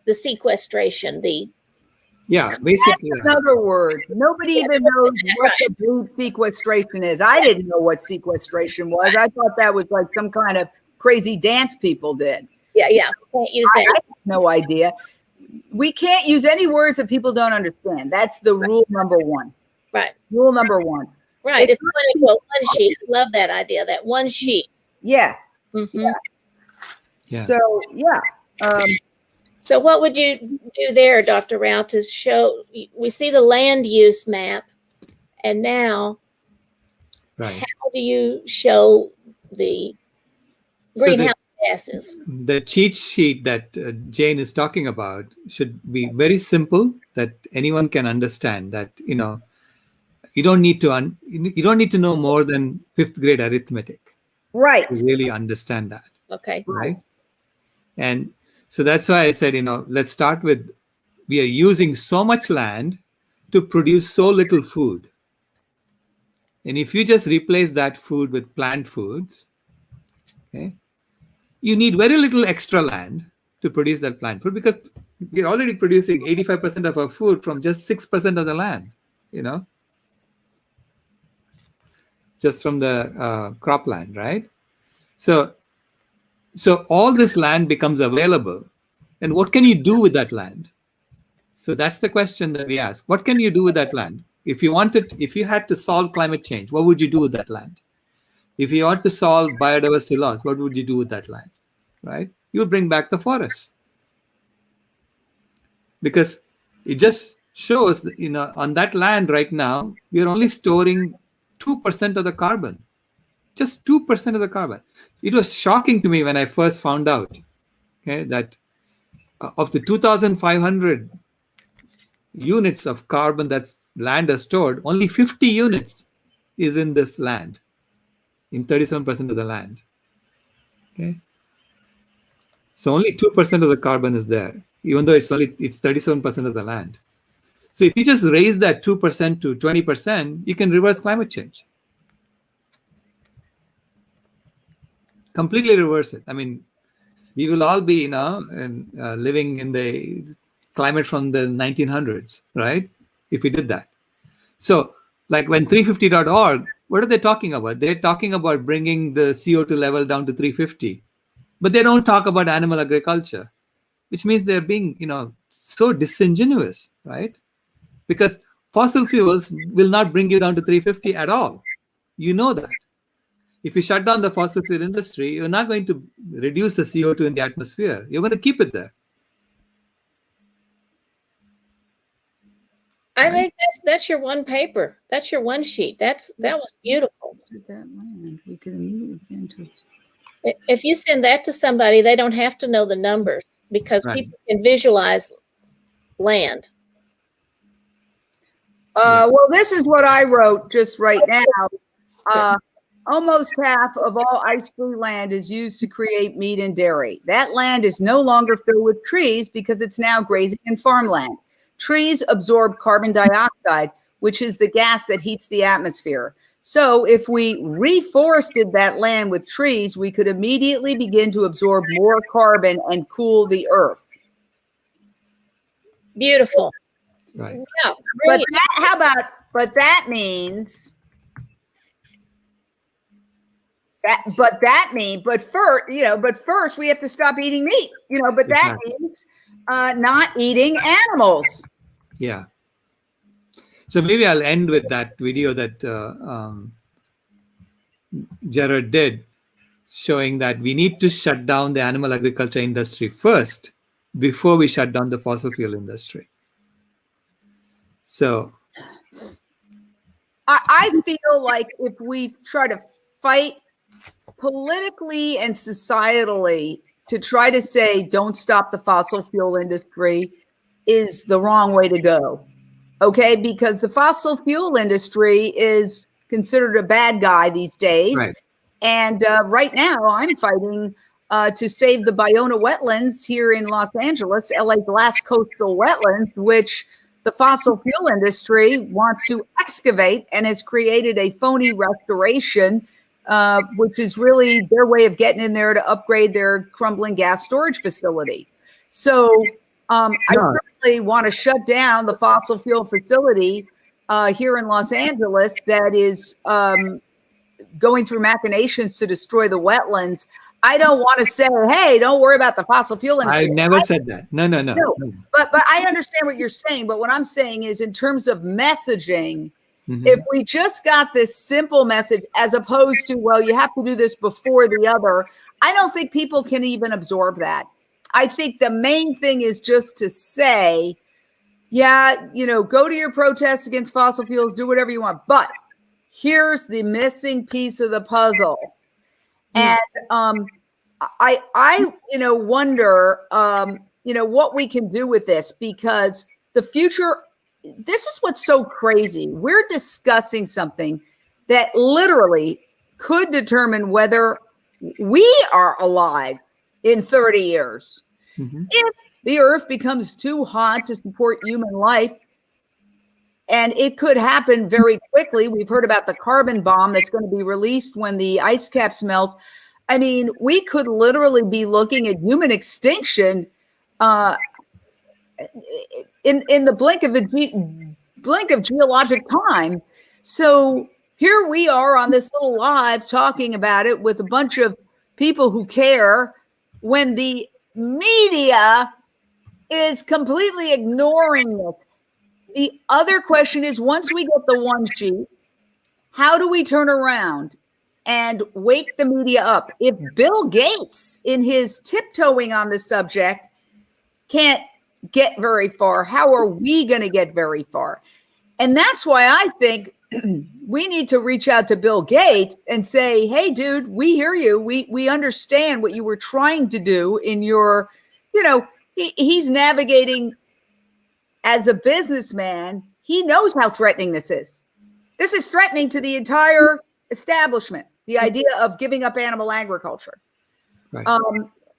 the sequestration, basically. That's another word. Nobody even knows what the blue sequestration is. I didn't know what sequestration was. I thought that was like some kind of crazy dance people did. Yeah. Can't use that. I have no idea. We can't use any words that people don't understand. That's the rule number 1. Right. Rule number 1. Right. It's one sheet. I love that idea. That one sheet. Yeah. Mm-hmm. Yeah. So, yeah. So what would you do there, Dr. Rao, to show? We see the land use map, and now Right. how do you show the greenhouse gases? The cheat sheet that Jane is talking about should be very simple, that anyone can understand. That you don't need to know more than 5th grade arithmetic Right. to really understand that. Okay. Right. And so that's why I said, let's start with, we are using so much land to produce so little food. And if you just replace that food with plant foods, okay, you need very little extra land to produce that plant food, because we're already producing 85% of our food from just 6% of the land, just from the cropland, right? So all this land becomes available. And what can you do with that land? So that's the question that we ask. What can you do with that land? If you had to solve climate change, what would you do with that land? If you want to solve biodiversity loss, what would you do with that land? Right? You would bring back the forest. Because it just shows that, on that land right now, we are only storing 2% of the carbon. Just 2% of the carbon. It was shocking to me when I first found out, that of the 2,500 units of carbon that's land has stored, only 50 units is in this land. in 37% of the land. Okay. So only 2% of the carbon is there, even though it's 37% of the land. So if you just raise that 2% to 20%, you can reverse climate change. Completely reverse it. I mean, we will all be, living in the climate from the 1900s, right? If we did that. So, like when 350.org, what are they talking about? They're talking about bringing the CO2 level down to 350, but they don't talk about animal agriculture, which means they're being, so disingenuous, right? Because fossil fuels will not bring you down to 350 at all. You know that. If you shut down the fossil fuel industry, you're not going to reduce the CO2 in the atmosphere. You're going to keep it there. I think that's your one paper. That's your one sheet. That was beautiful. That land, we could immediately begin to. If you send that to somebody, they don't have to know the numbers because people can visualize land. Well, this is what I wrote just right now. Almost half of all ice-free land is used to create meat and dairy. That land is no longer filled with trees because it's now grazing and farmland. Trees absorb carbon dioxide, which is the gas that heats the atmosphere. So if we reforested that land with trees, we could immediately begin to absorb more carbon and cool the earth. Beautiful. Right. Yeah, but that means that, but first we have to stop eating meat, but that means not eating animals. Yeah. So maybe I'll end with that video that Jared did, showing that we need to shut down the animal agriculture industry first before we shut down the fossil fuel industry. So I feel like if we try to fight politically and societally to try to say don't stop the fossil fuel industry is the wrong way to go. Okay, because the fossil fuel industry is considered a bad guy these days. Right. And right now I'm fighting to save the Bayona wetlands here in Los Angeles, LA's last coastal wetlands, which the fossil fuel industry wants to excavate and has created a phony restoration, which is really their way of getting in there to upgrade their crumbling gas storage facility. So I really want to shut down the fossil fuel facility here in Los Angeles that is going through machinations to destroy the wetlands. I don't want to say, hey, don't worry about the fossil fuel industry. I never said that. No. But I understand what you're saying. But what I'm saying is in terms of messaging, if we just got this simple message as opposed to, well, you have to do this before the other, I don't think people can even absorb that. I think the main thing is just to say, yeah, go to your protests against fossil fuels, do whatever you want. But here's the missing piece of the puzzle. And I wonder, what we can do with this, because the future, this is what's so crazy. We're discussing something that literally could determine whether we are alive in 30 years. If the earth becomes too hot to support human life, and it could happen very quickly. We've heard about the carbon bomb that's going to be released when the ice caps melt. I mean, we could literally be looking at human extinction in the blink of geologic time. So here we are on this little live talking about it with a bunch of people who care, when the media is completely ignoring this. The other question is, once we get the one sheet, how do we turn around and wake the media up? If Bill Gates, in his tiptoeing on the subject, can't get very far, how are we going to get very far? And that's why I think we need to reach out to Bill Gates and say, hey, dude, we hear you. We understand what you were trying to do in your, he's navigating as a businessman. He knows how threatening this is. This is threatening to the entire establishment. the idea of giving up animal agriculture. Right.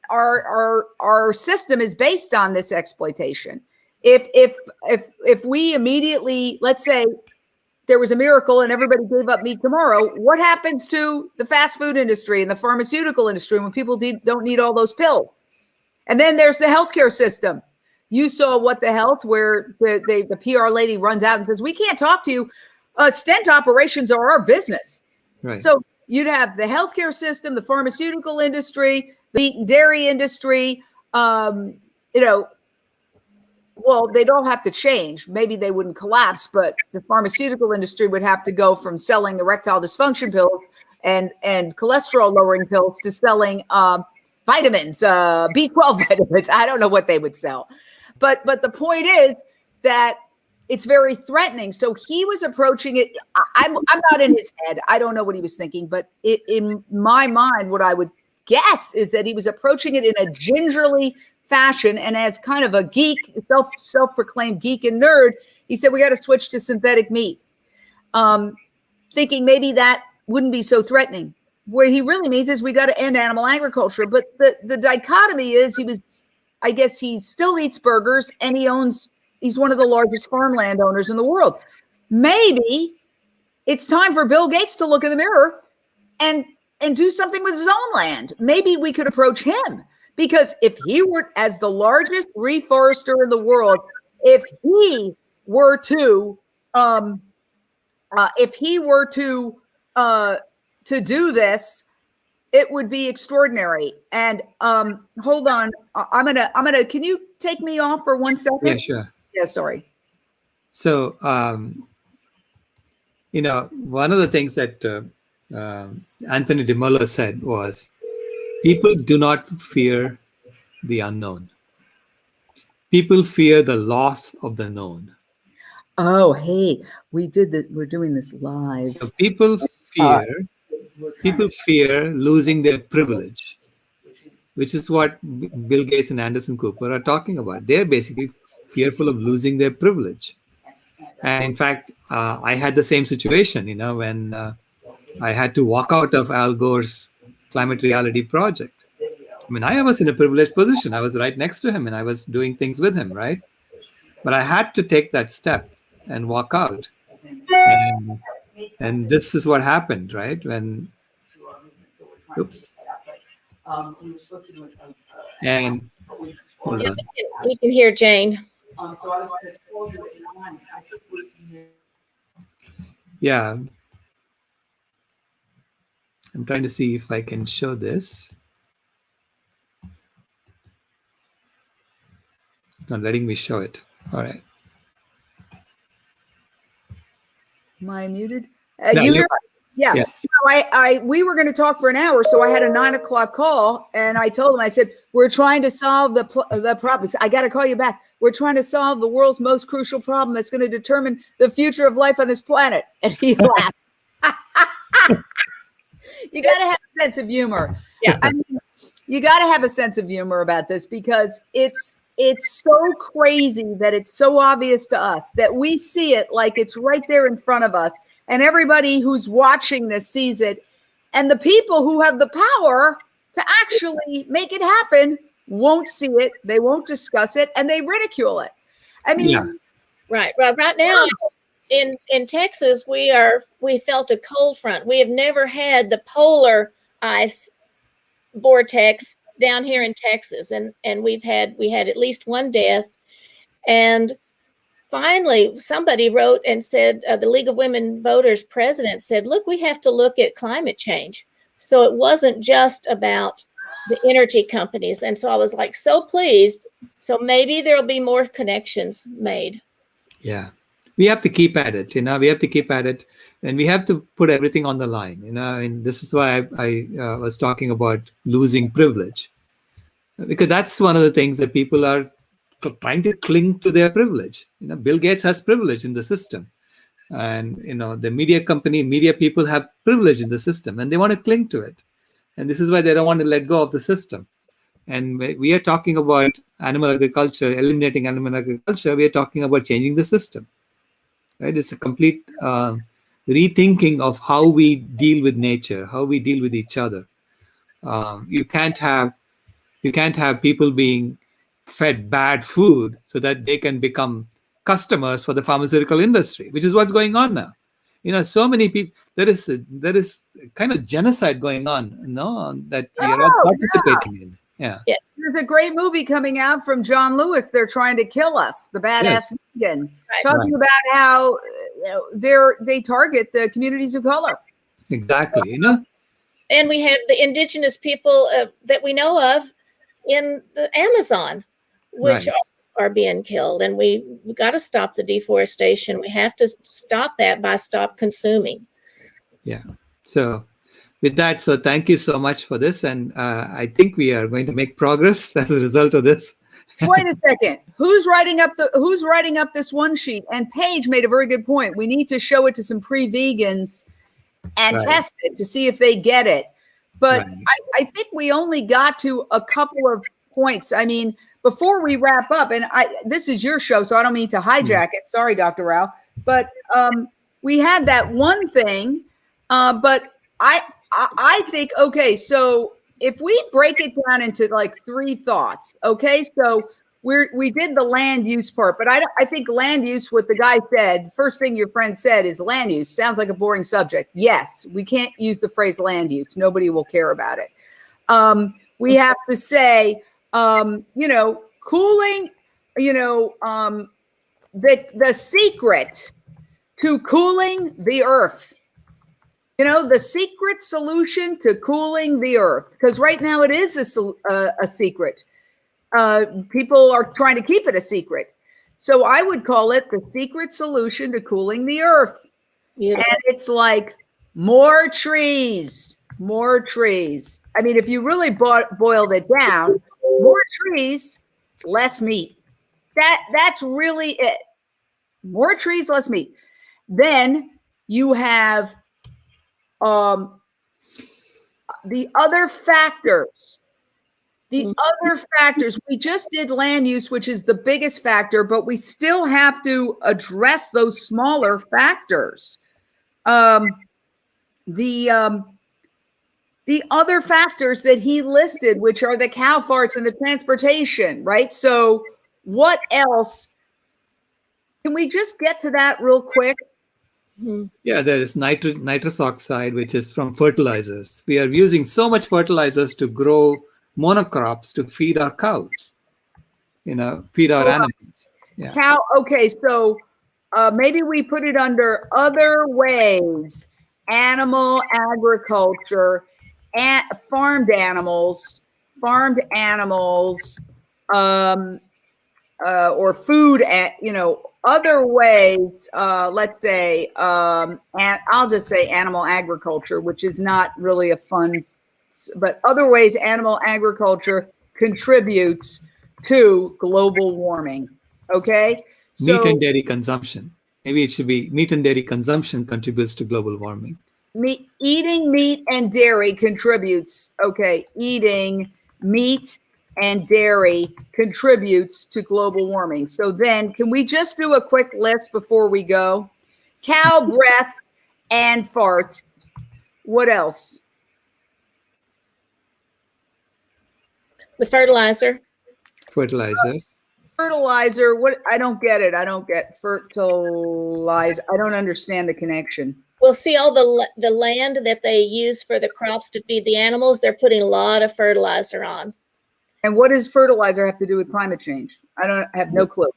Our system is based on this exploitation. If we immediately, let's say there was a miracle and everybody gave up meat tomorrow, what happens to the fast food industry and the pharmaceutical industry when people don't need all those pills? And then there's the healthcare system. You saw What the Health, where the PR lady runs out and says, we can't talk to you. Stent operations are our business. Right. So you'd have the healthcare system, the pharmaceutical industry, the meat and dairy industry. Well, they'd all have to change. Maybe they wouldn't collapse, but the pharmaceutical industry would have to go from selling erectile dysfunction pills and cholesterol lowering pills to selling vitamins, B12 vitamins. I don't know what they would sell. But the point is that it's very threatening. So he was approaching it. I'm not in his head. I don't know what he was thinking, but in my mind, what I would guess is that he was approaching it in a gingerly fashion. And as kind of a geek, self-proclaimed geek and nerd, he said, we got to switch to synthetic meat. Thinking maybe that wouldn't be so threatening. What he really means is we got to end animal agriculture. But the dichotomy is I guess he still eats burgers and he's one of the largest farmland owners in the world. Maybe it's time for Bill Gates to look in the mirror and do something with his own land. Maybe we could approach him, because if he were, as the largest reforester in the world, if he were to do this, it would be extraordinary. And hold on, I'm gonna. Can you take me off for 1 second? Yeah, sure. Yeah, sorry. So, one of the things that Anthony DeMello said was, people do not fear the unknown. People fear the loss of the known. Oh, hey, we did that. We're doing this live. So people fear losing their privilege, which is what Bill Gates and Anderson Cooper are talking about. They're basically fearful of losing their privilege. And in fact, I had the same situation, when I had to walk out of Al Gore's climate reality project. I mean, I was in a privileged position. I was right next to him and I was doing things with him, right? But I had to take that step and walk out. And this is what happened, right? And hold on. We can hear Jane. Yeah. I'm trying to see if I can show this. It's not letting me show it. All right. Am I muted? No, Yeah. Yeah. We were going to talk for an hour, so I had a 9 o'clock call, and I told him, I said, we're trying to solve the problem. I got to call you back. We're trying to solve the world's most crucial problem that's going to determine the future of life on this planet. And he laughed. You got to have a sense of humor. Yeah. I mean, you got to have a sense of humor about this, because it's so crazy that it's so obvious to us that we see it like it's right there in front of us. And everybody who's watching this sees it. And the people who have the power to actually make it happen won't see it. They won't discuss it, and they ridicule it. I mean, Yeah. Right now in Texas, we felt a cold front. We have never had the polar ice vortex down here in Texas, and we had at least one death. And finally, somebody wrote and said, the League of Women Voters president said, look, we have to look at climate change. So it wasn't just about the energy companies. And so I was like, so pleased. So maybe there'll be more connections made. Yeah. We have to keep at it, we have to keep at it, and we have to put everything on the line, and this is why I was talking about losing privilege, because that's one of the things that people are trying to cling to their privilege. Bill Gates has privilege in the system, and the media people have privilege in the system, and they want to cling to it, and this is why they don't want to let go of the system. And we are talking about animal agriculture, eliminating animal agriculture. We are talking about changing the system. Right? It's a complete rethinking of how we deal with nature, how we deal with each other. You can't have people being fed bad food so that they can become customers for the pharmaceutical industry, which is what's going on now. So many people. There is kind of genocide going on, that we are all Oh, participating in. Yeah. Yes. There's a great movie coming out from John Lewis. They're trying to kill us, the badass Yes. vegan, Right. talking about how they target the communities of color. Exactly. And we have the indigenous people that we know of in the Amazon, which Right. are being killed. And we got to stop the deforestation. We have to stop that by stop consuming. Yeah. So with that, so thank you so much for this. And I think we are going to make progress as a result of this. Wait a second. Who's writing up this one sheet? And Paige made a very good point. We need to show it to some pre-vegans and Right. test it to see if they get it. But Right. I think we only got to a couple of points. I mean, before we wrap up, and this is your show, so I don't mean to hijack it. Sorry, Dr. Rao. But we had that one thing. But I think, okay, so if we break it down into like 3 thoughts, okay, so we did the land use part, but I think land use, what the guy said, first thing your friend said is land use sounds like a boring subject. Yes, we can't use the phrase land use. Nobody will care about it. We have to say, cooling, the secret to cooling the earth. The secret solution to cooling the earth, because right now it is a secret. People are trying to keep it a secret. So I would call it the secret solution to cooling the earth. Beautiful. And it's like more trees, more trees. I mean, if you really boiled it down, more trees, less meat. That's really it. More trees, less meat. Then you have the other factors. We just did land use, which is the biggest factor, but we still have to address those smaller factors. The other factors that he listed, which are the cow farts and the transportation, right? So what else? Can we just get to that real quick? Yeah, there is nitrous oxide, which is from fertilizers. We are using so much fertilizers to grow monocrops to feed our cows, feed our animals. Yeah. Okay, so maybe we put it under other ways: animal agriculture, and farmed animals, or food, other ways. Let's say, and I'll just say animal agriculture, which is not really a fun, but other ways animal agriculture contributes to global warming. Okay. Meat and dairy consumption. Maybe it should be meat and dairy consumption contributes to global warming. Eating meat and dairy contributes. Okay. Eating meat and dairy contributes to global warming. So then can we just do a quick list before we go? Cow breath and farts. What else? The fertilizer. Fertilizers. Fertilizer. What? I don't get it. I don't get fertilizer. I don't understand the connection. Well, see, all the land that they use for the crops to feed the animals, they're putting a lot of fertilizer on. And what does fertilizer have to do with climate change? I have no clue.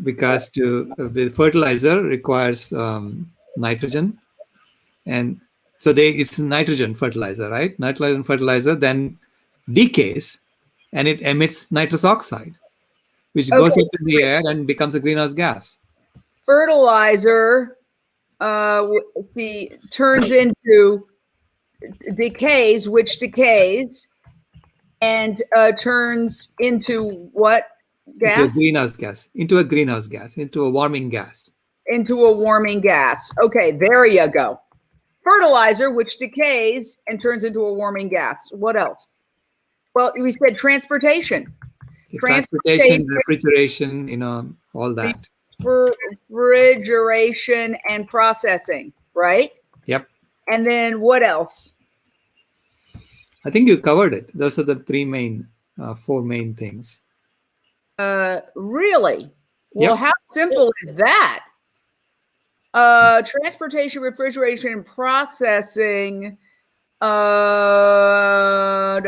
Because the fertilizer requires nitrogen, and so it's nitrogen fertilizer, right? Nitrogen fertilizer then decays, and it emits nitrous oxide, which goes up in the air and becomes a greenhouse gas. Fertilizer turns into decays, which decays and turns into what gas? Into a greenhouse gas, into a warming gas. Into a warming gas. Okay, there you go. Fertilizer, which decays and turns into a warming gas. What else? Well, we said transportation. Transportation, refrigeration, all that. Refrigeration and processing. right? Yep. And then what else? I think you covered it. Those are the four main things. Really? Well, Yep. how simple is that? Transportation, refrigeration, and processing. Wow.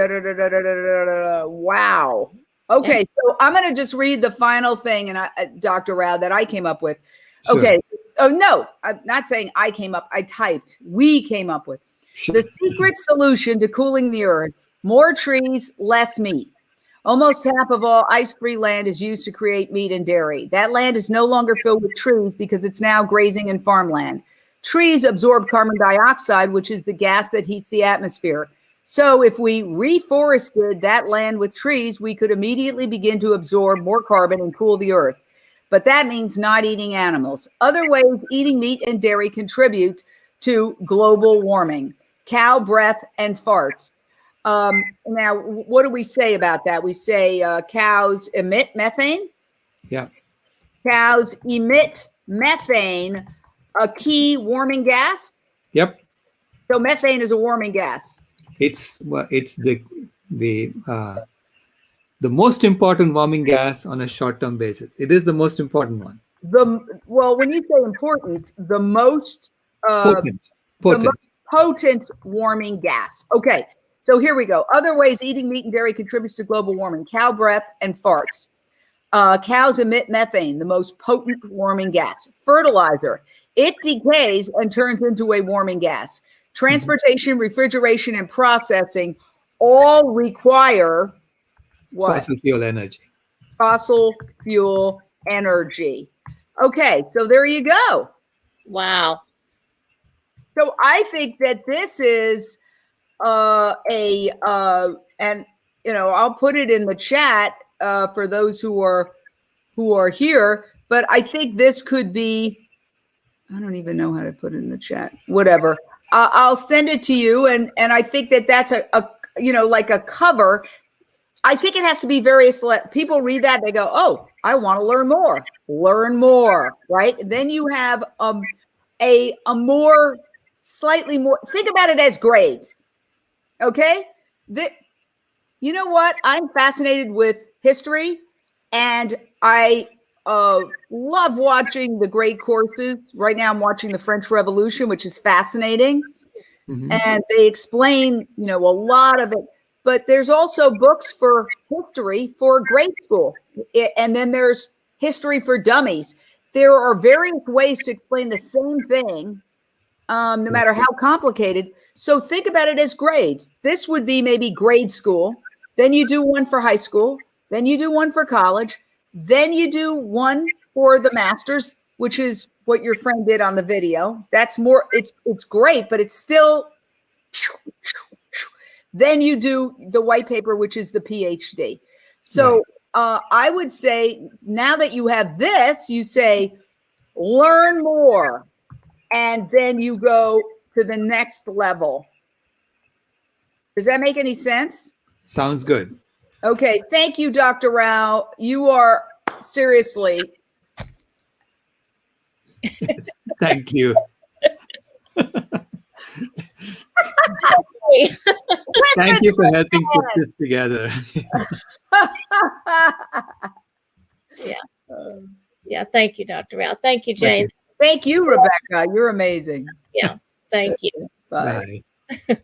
Okay, so I'm going to just read the final thing, and Dr. Rao, that I came up with. Sure. Okay. Oh no, I'm not saying I came up. I typed. We came up with the secret solution to cooling the earth: more trees, less meat. Almost half of all ice-free land is used to create meat and dairy. That land is no longer filled with trees because it's now grazing and farmland. Trees absorb carbon dioxide, which is the gas that heats the atmosphere. So if we reforested that land with trees, we could immediately begin to absorb more carbon and cool the earth. But that means not eating animals. Other ways eating meat and dairy contribute to global warming: cow breath and farts. Now, what do we say about that? We say cows emit methane. Yeah. Cows emit methane, a key warming gas. Yep. So methane is a warming gas. It's the most important warming gas on a short-term basis. It is the most important one. Well, when you say important, the most Potent. the most potent warming gas. Okay. So here we go. Other ways eating meat and dairy contributes to global warming: cow breath and farts. Cows emit methane, the most potent warming gas. Fertilizer. It decays and turns into a warming gas. Transportation, refrigeration, and processing all require what? Fossil fuel energy. Fossil fuel energy. Okay, so there you go. Wow. So I think that this is and I'll put it in the chat for those who are here, but I think this could be, I don't even know how to put it in the chat, whatever. I'll send it to you, and I think that that's a like a cover. I think it has to be various. People read that, they go, oh, I want to learn more, right? Then you have a more, slightly more, think about it as grades. Okay. You know what? I'm fascinated with history, and I love watching the great courses. Right now I'm watching the French Revolution, which is fascinating. Mm-hmm. And they explain, a lot of it, but there's also books for history for grade school. And then there's history for dummies. There are various ways to explain the same thing, no matter how complicated. So think about it as grades. This would be maybe grade school. Then you do one for high school. Then you do one for college. Then you do one for the master's, which is what your friend did on the video. That's more, it's great, but it's still. Then you do the white paper, which is the PhD. So I would say, now that you have this, you say, learn more. And then you go to the next level. Does that make any sense? Sounds good. Okay. Thank you, Dr. Rao. You are seriously. Thank you. Thank you for helping put this together. Yeah. Thank you, Dr. Rao. Thank you, Jane. Okay. Thank you, Rebecca. You're amazing. Yeah. Thank you. Bye. Bye.